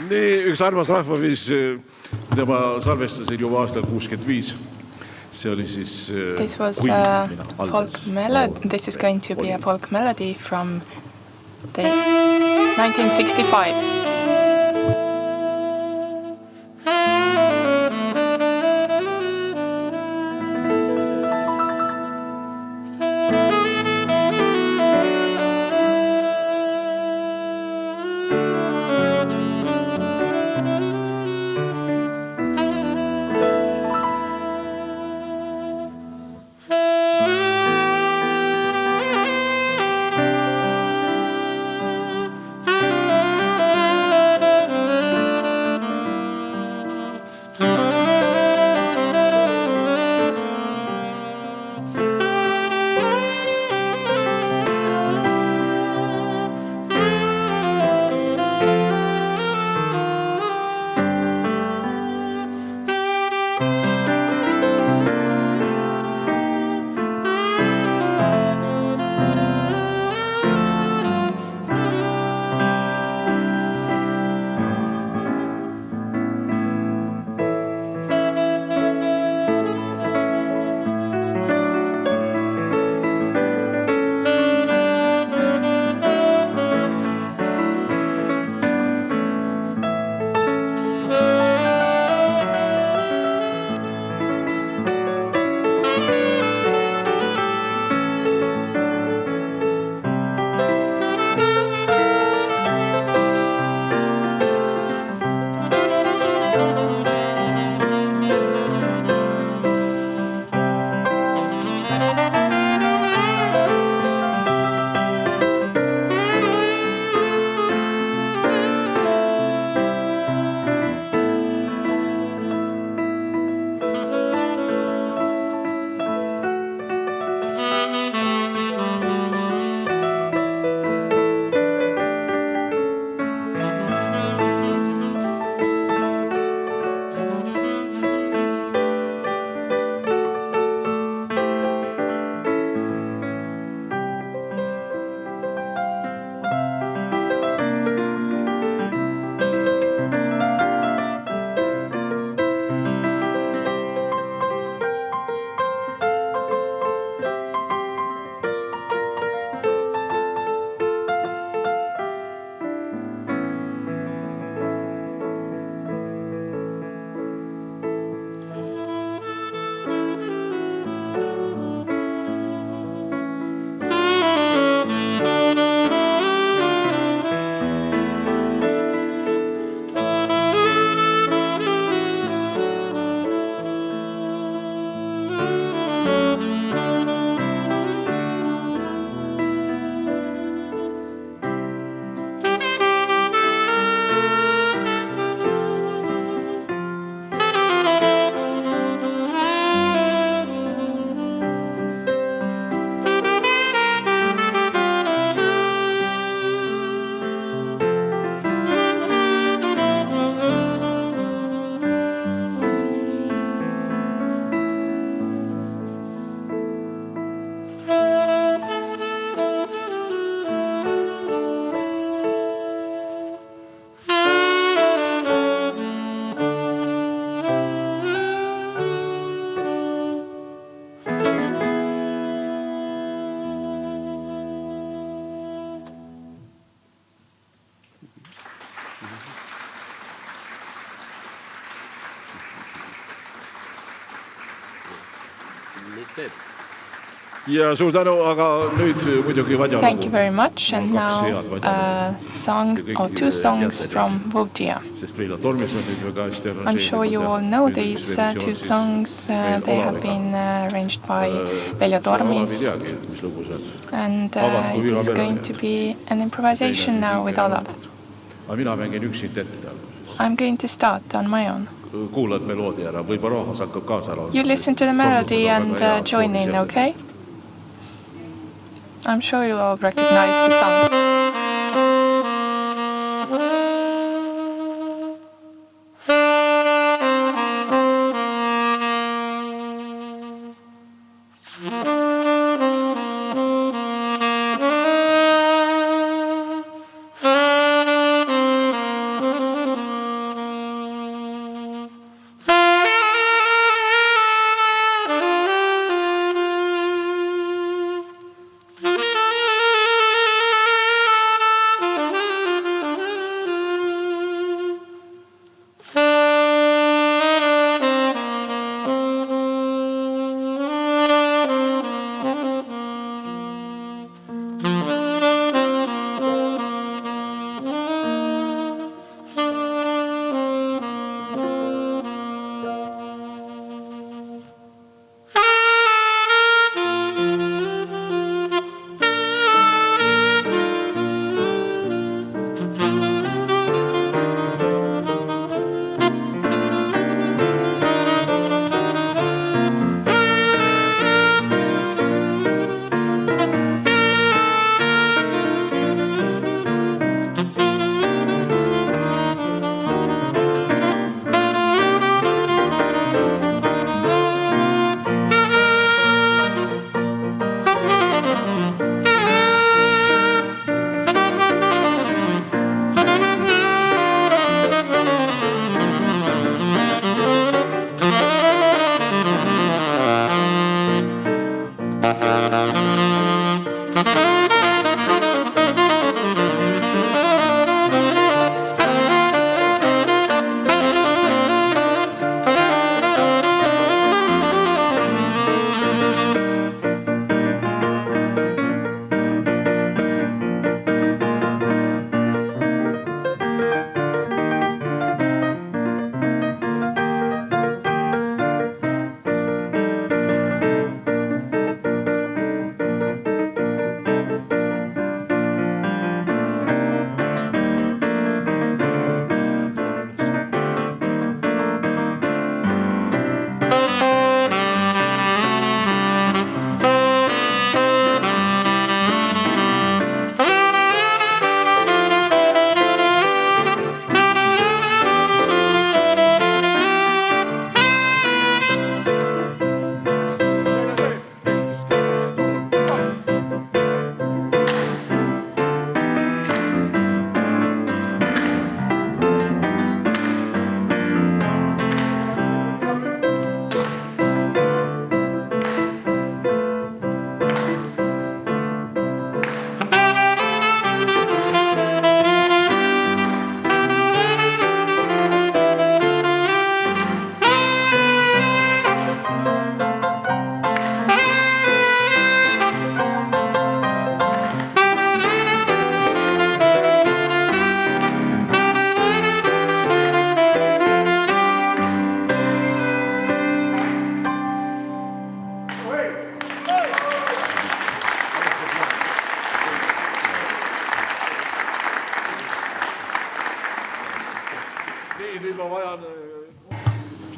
Nii, üks armas rahvaviis, mida ma salvestasin juba aastal 65. See oli siis This was folk melody. This is going to be a folk melody from the 1965. Ja suur tänu, aga nüüd muidugi Vadja lugu. Thank you very much. And now a song or two songs from Ugria. Sest Veljo Tormis on nüüd väga hästi arranžeerinud. I'm sure you all know these two songs. They have been arranged by Veljo Tormis. And it is going to be an improvisation now with Olav. Aga mina mängin üksinda ette. I'm going to start on my own. Kuulad meloodi ära, võib-olla rahvas hakkab kaasa laulma. You listen to the melody and join in, okay? I'm sure you'll all recognize the song.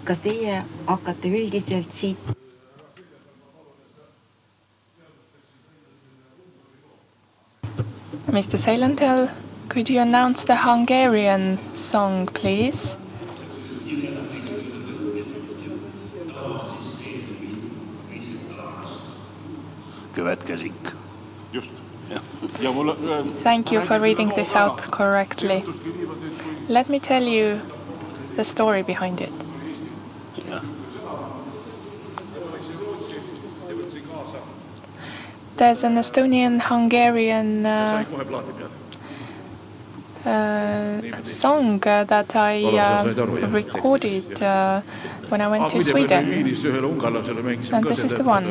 Kas teie hakkate üldiselt siit? Mr. Seilentel, could you announce the Hungarian song, please? Következik. Just. Thank you for reading this out correctly. Let me tell you the story behind it. There's an Estonian-Hungarian song that I recorded when I went to Sweden. And this is the one.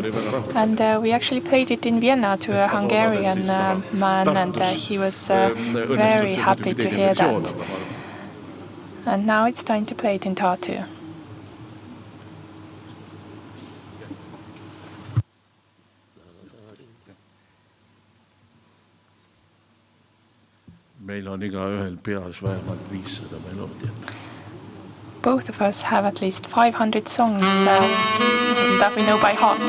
And we actually played it in Vienna to a Hungarian man, and he was very happy to hear that. And now it's time to play it in Tartu. Meil on igaühel peas vähemalt 500 meloodiat. Both of us have at least 500 songs that we know by heart.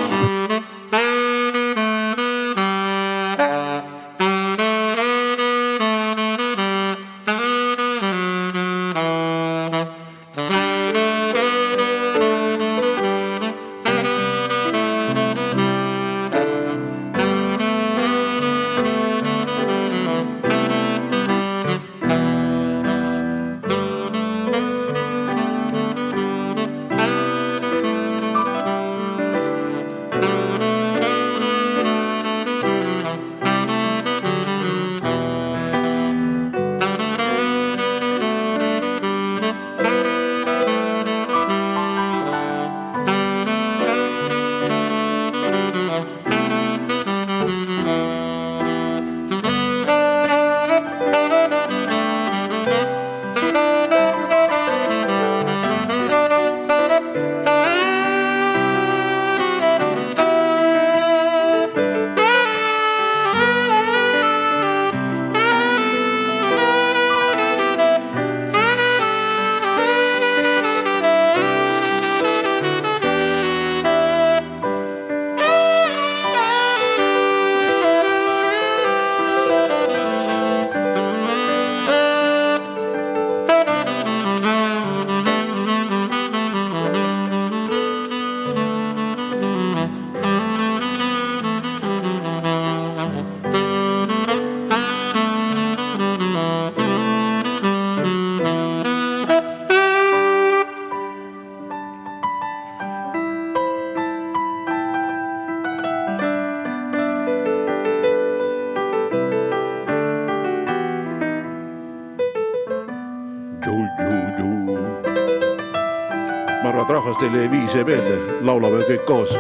Ma arvan, et rahvas teile ei vii see meelde. Laulame kõik koos.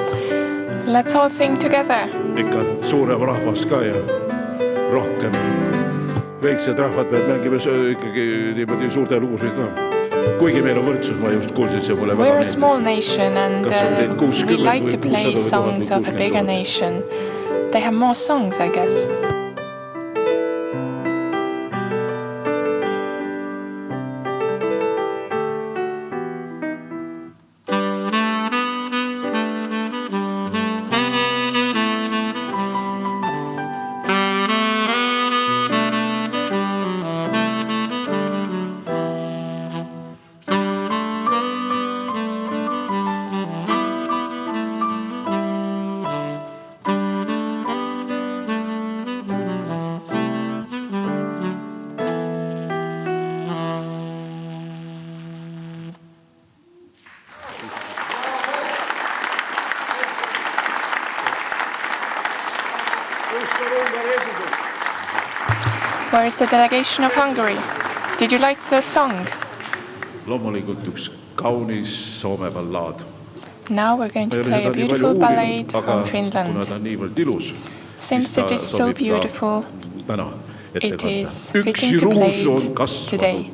Let's all sing together. Ikka suurem rahvas ka ja rohkem. Väiksed rahvad peavad mängima ikkagi niimoodi suurte lugusid. Kuigi meil on võrdsus, ma just kuulsin see mulle väga We're a small nation and we like to play songs of a bigger nation. They have more songs, I guess. Where is the delegation of Hungary? Did you like the song? Loomulikult üks kaunis Soome ballaad. Now we're going to play a beautiful ballad from Finland. Since it is so beautiful, it is fitting to play it today.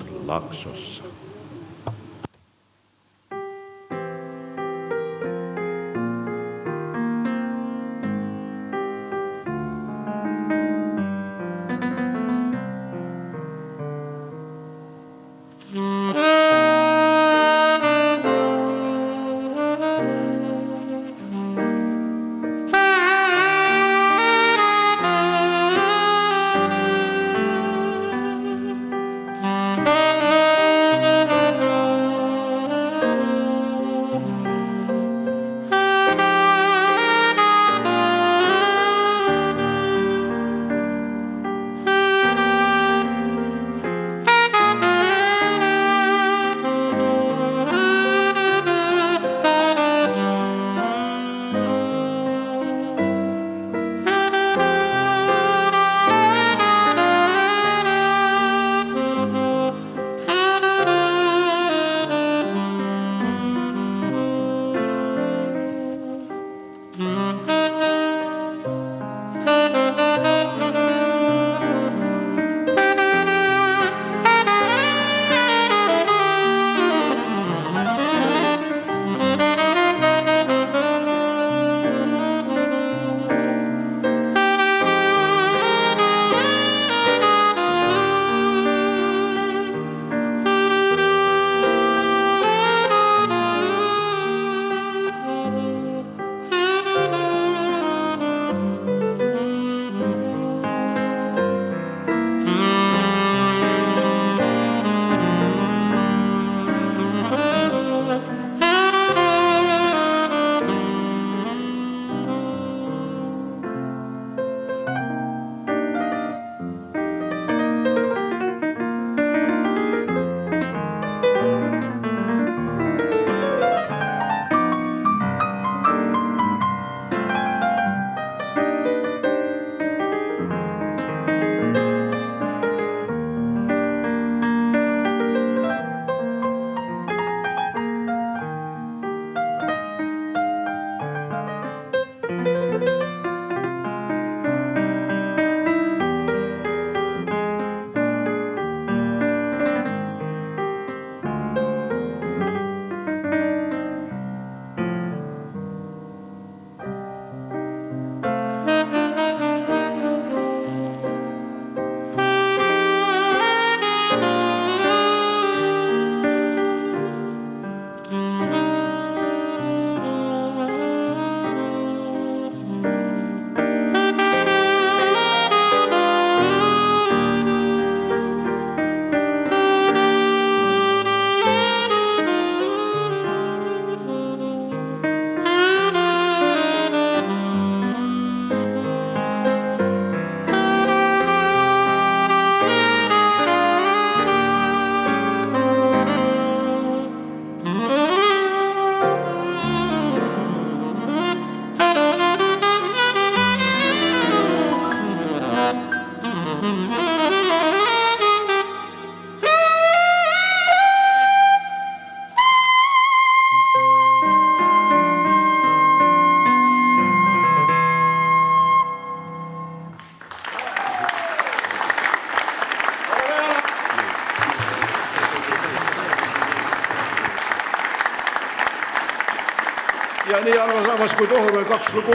Ja nii arvas rahvas, kui tohume 2 lugu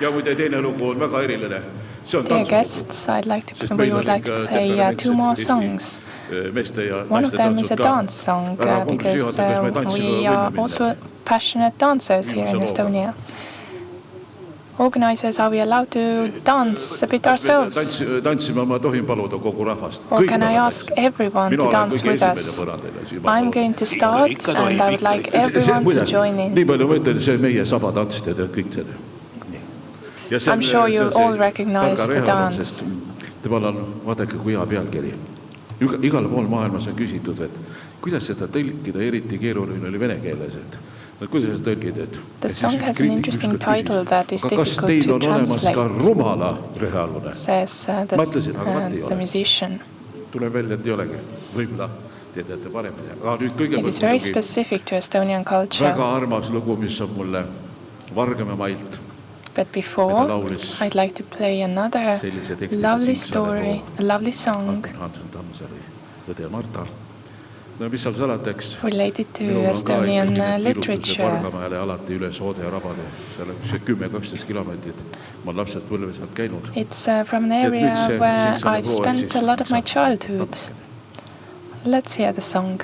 ja muide teine lugu on väga eriline. See on Dear guests, we would like to play 2 more songs. One of them is a dance song because we are also passionate dancers here in Estonia. Organizers, are we allowed to dance a bit ourselves? Or can I ask everyone to dance with us? I'm going to start and I would like everyone to join in. I'm sure you'll all recognize the dance. Vaadake, kui hea pealkiri. Igal pool maailmas on küsitud, et kuidas seda tõlkida, eriti keeruline oli vene keeles, et kuidas seda tõlkida, et the song has an interesting title that is difficult to translate, says the musician. Tuleb välja, et ei olegi. Võib-olla te teate paremini. It is very specific to Estonian culture. Väga armas lugu, mis on mulle Vargamäe mailt. But before, I'd like to play another lovely story, a lovely song related to Estonian literature. It's from an area where I've spent a lot of my childhood. Let's hear the song.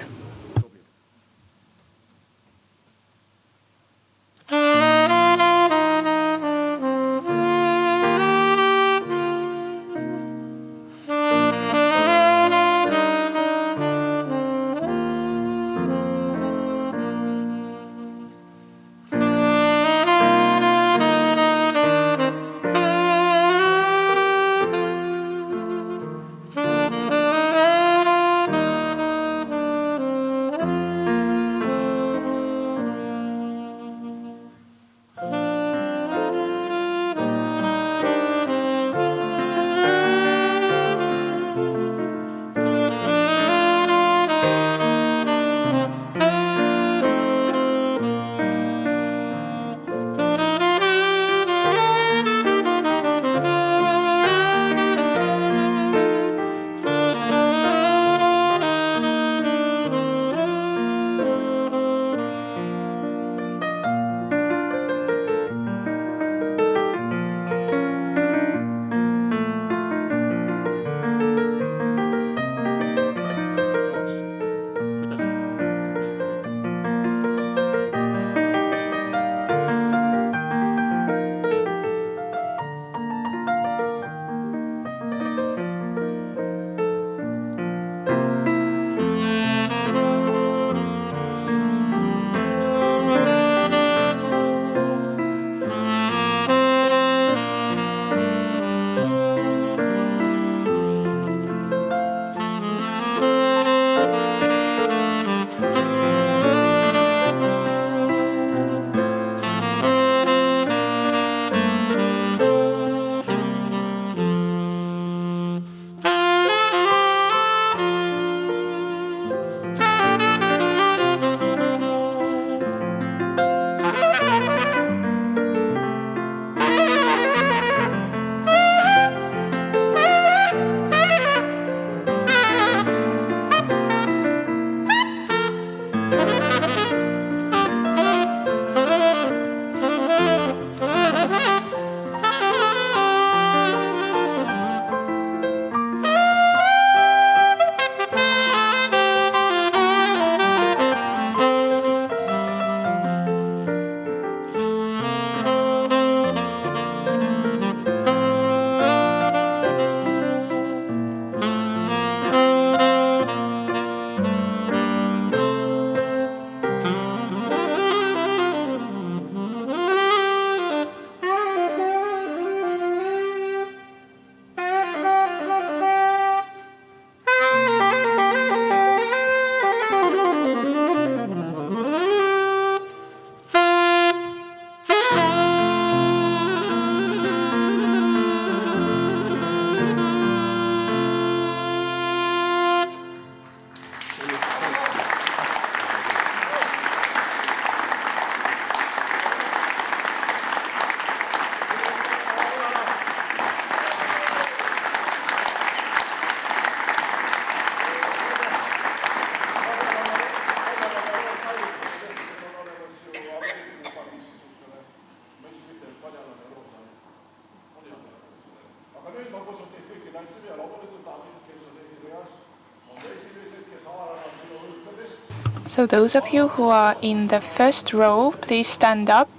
So those of you who are in the first row, please stand up,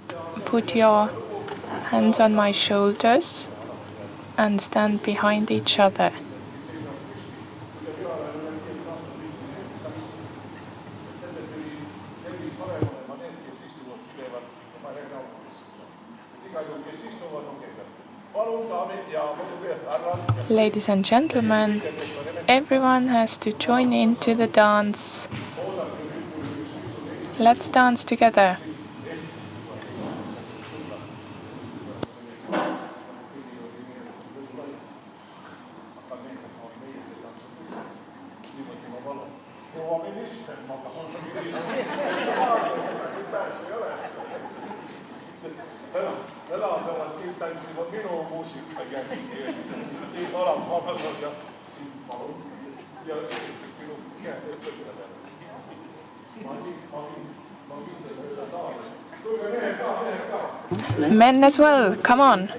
put your hands on my shoulders and stand behind each other. Ladies and gentlemen, everyone has to join into the dance. Let's dance together. Men as well, come on.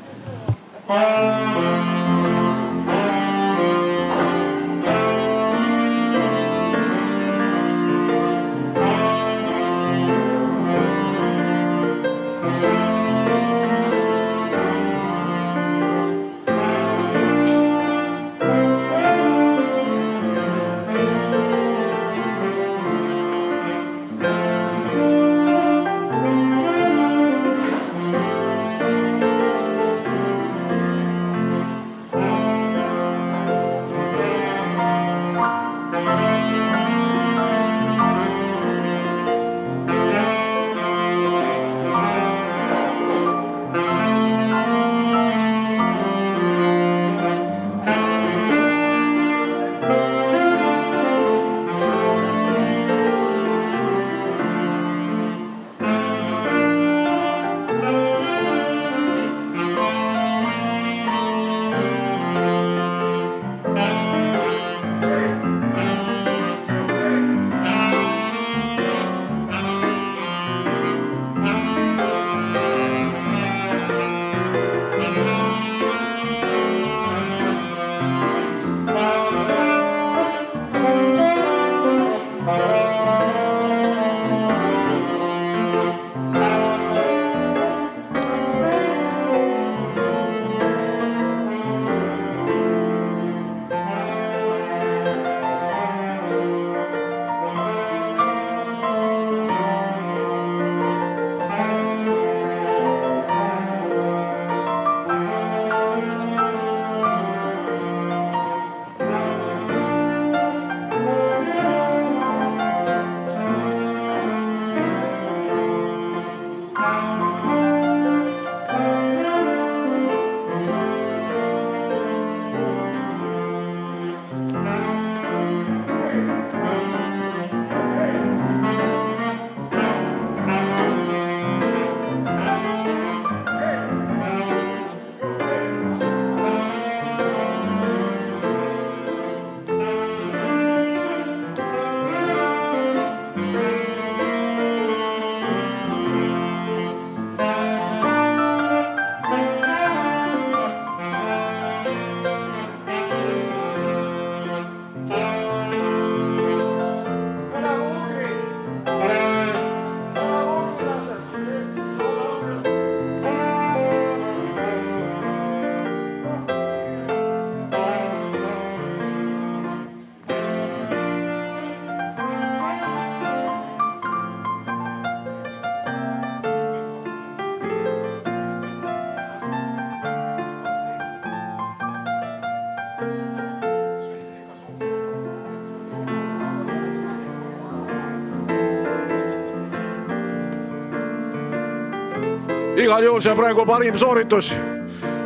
Igal juhul see praegu parim sooritus.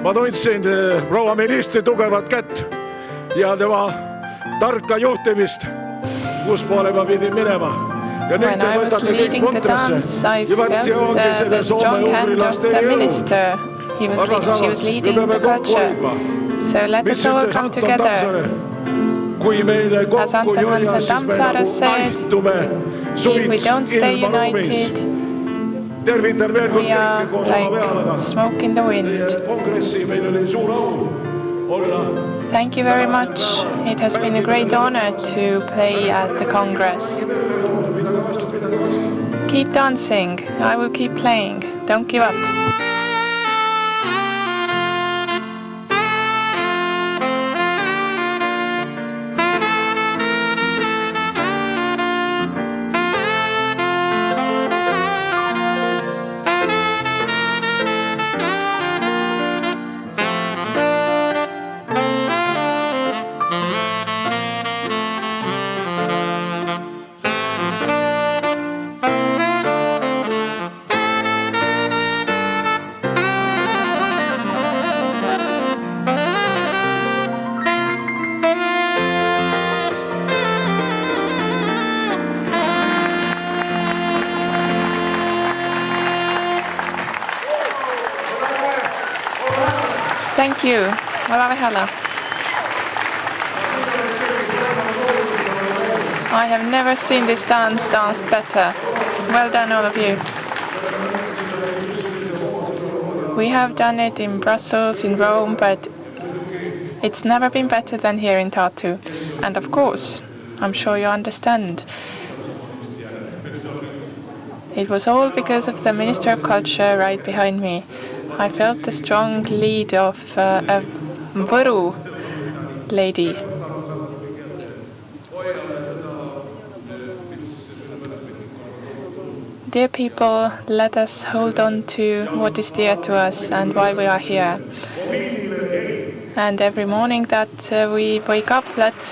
Ma tundsin proua ministri tugevat kätt ja tema tarka juhtimist, kus poole ma pidin minema. Ja nüüd te võtate kõik kontrasse. Ja vaat see ongi selle soome-ugri laste jõu. Armas, me peame kokku hoidma. Mis ütles Anton Tammsaare? Kui meile kokku ei hoia, siis me nagu aihtume suits ilma ruumis. Tervitan veel kord kõike koos oma pealaga. Kongressi meil oli suur au Thank you very much. It has been a great honor to play at the Congress. Keep dancing. I will keep playing. Don't give up. Thank you. Olá, Hella. I have never seen this dance danced better. Well done, all of you. We have done it in Brussels, in Rome, but it's never been better than here in Tartu. And of course, I'm sure you understand, it was all because of the Minister of Culture right behind me. I felt the strong lead of a Võru lady. Dear people, let us hold on to what is dear to us and why we are here. And every morning that we wake up, let's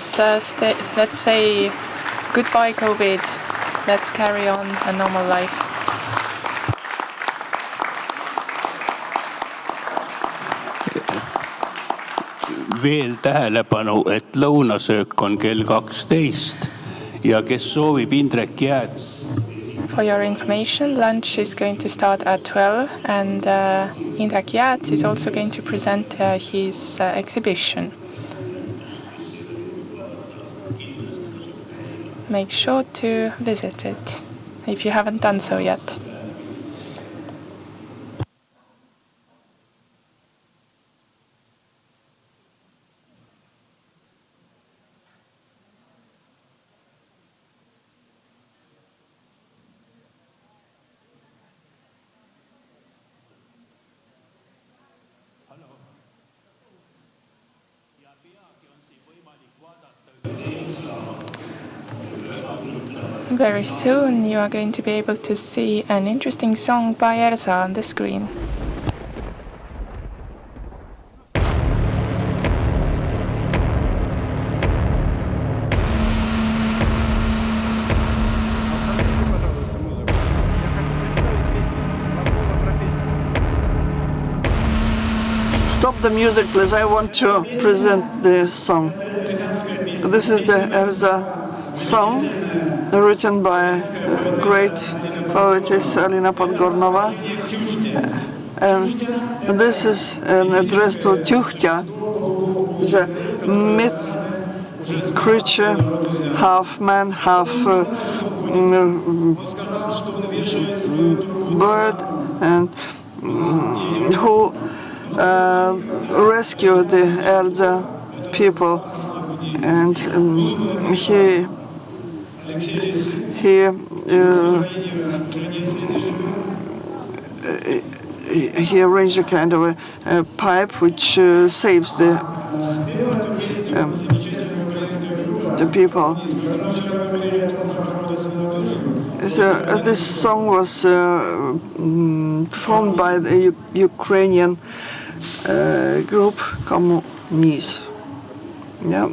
say goodbye COVID. Let's carry on a normal life. Veel tähelepanu, et lõunasöök on kell 12 ja kes soovib Indrek Jääts. For your information, lunch is going to start at 12 and Indrek Jääts is also going to present his exhibition. Make sure to visit it if you haven't done so yet. Very soon you are going to be able to see an interesting song by Ersa on the screen. Stop the music, please. I want to present the song. This is the Ersa song, written by great poetess Alina Podgornova. And this is an address to Tjuhtja, the myth creature, half man, half bird, and who rescued the Ersa people. And he arranged a kind of a pipe which saves the people. So this song was performed by the Ukrainian group Communis. Yeah.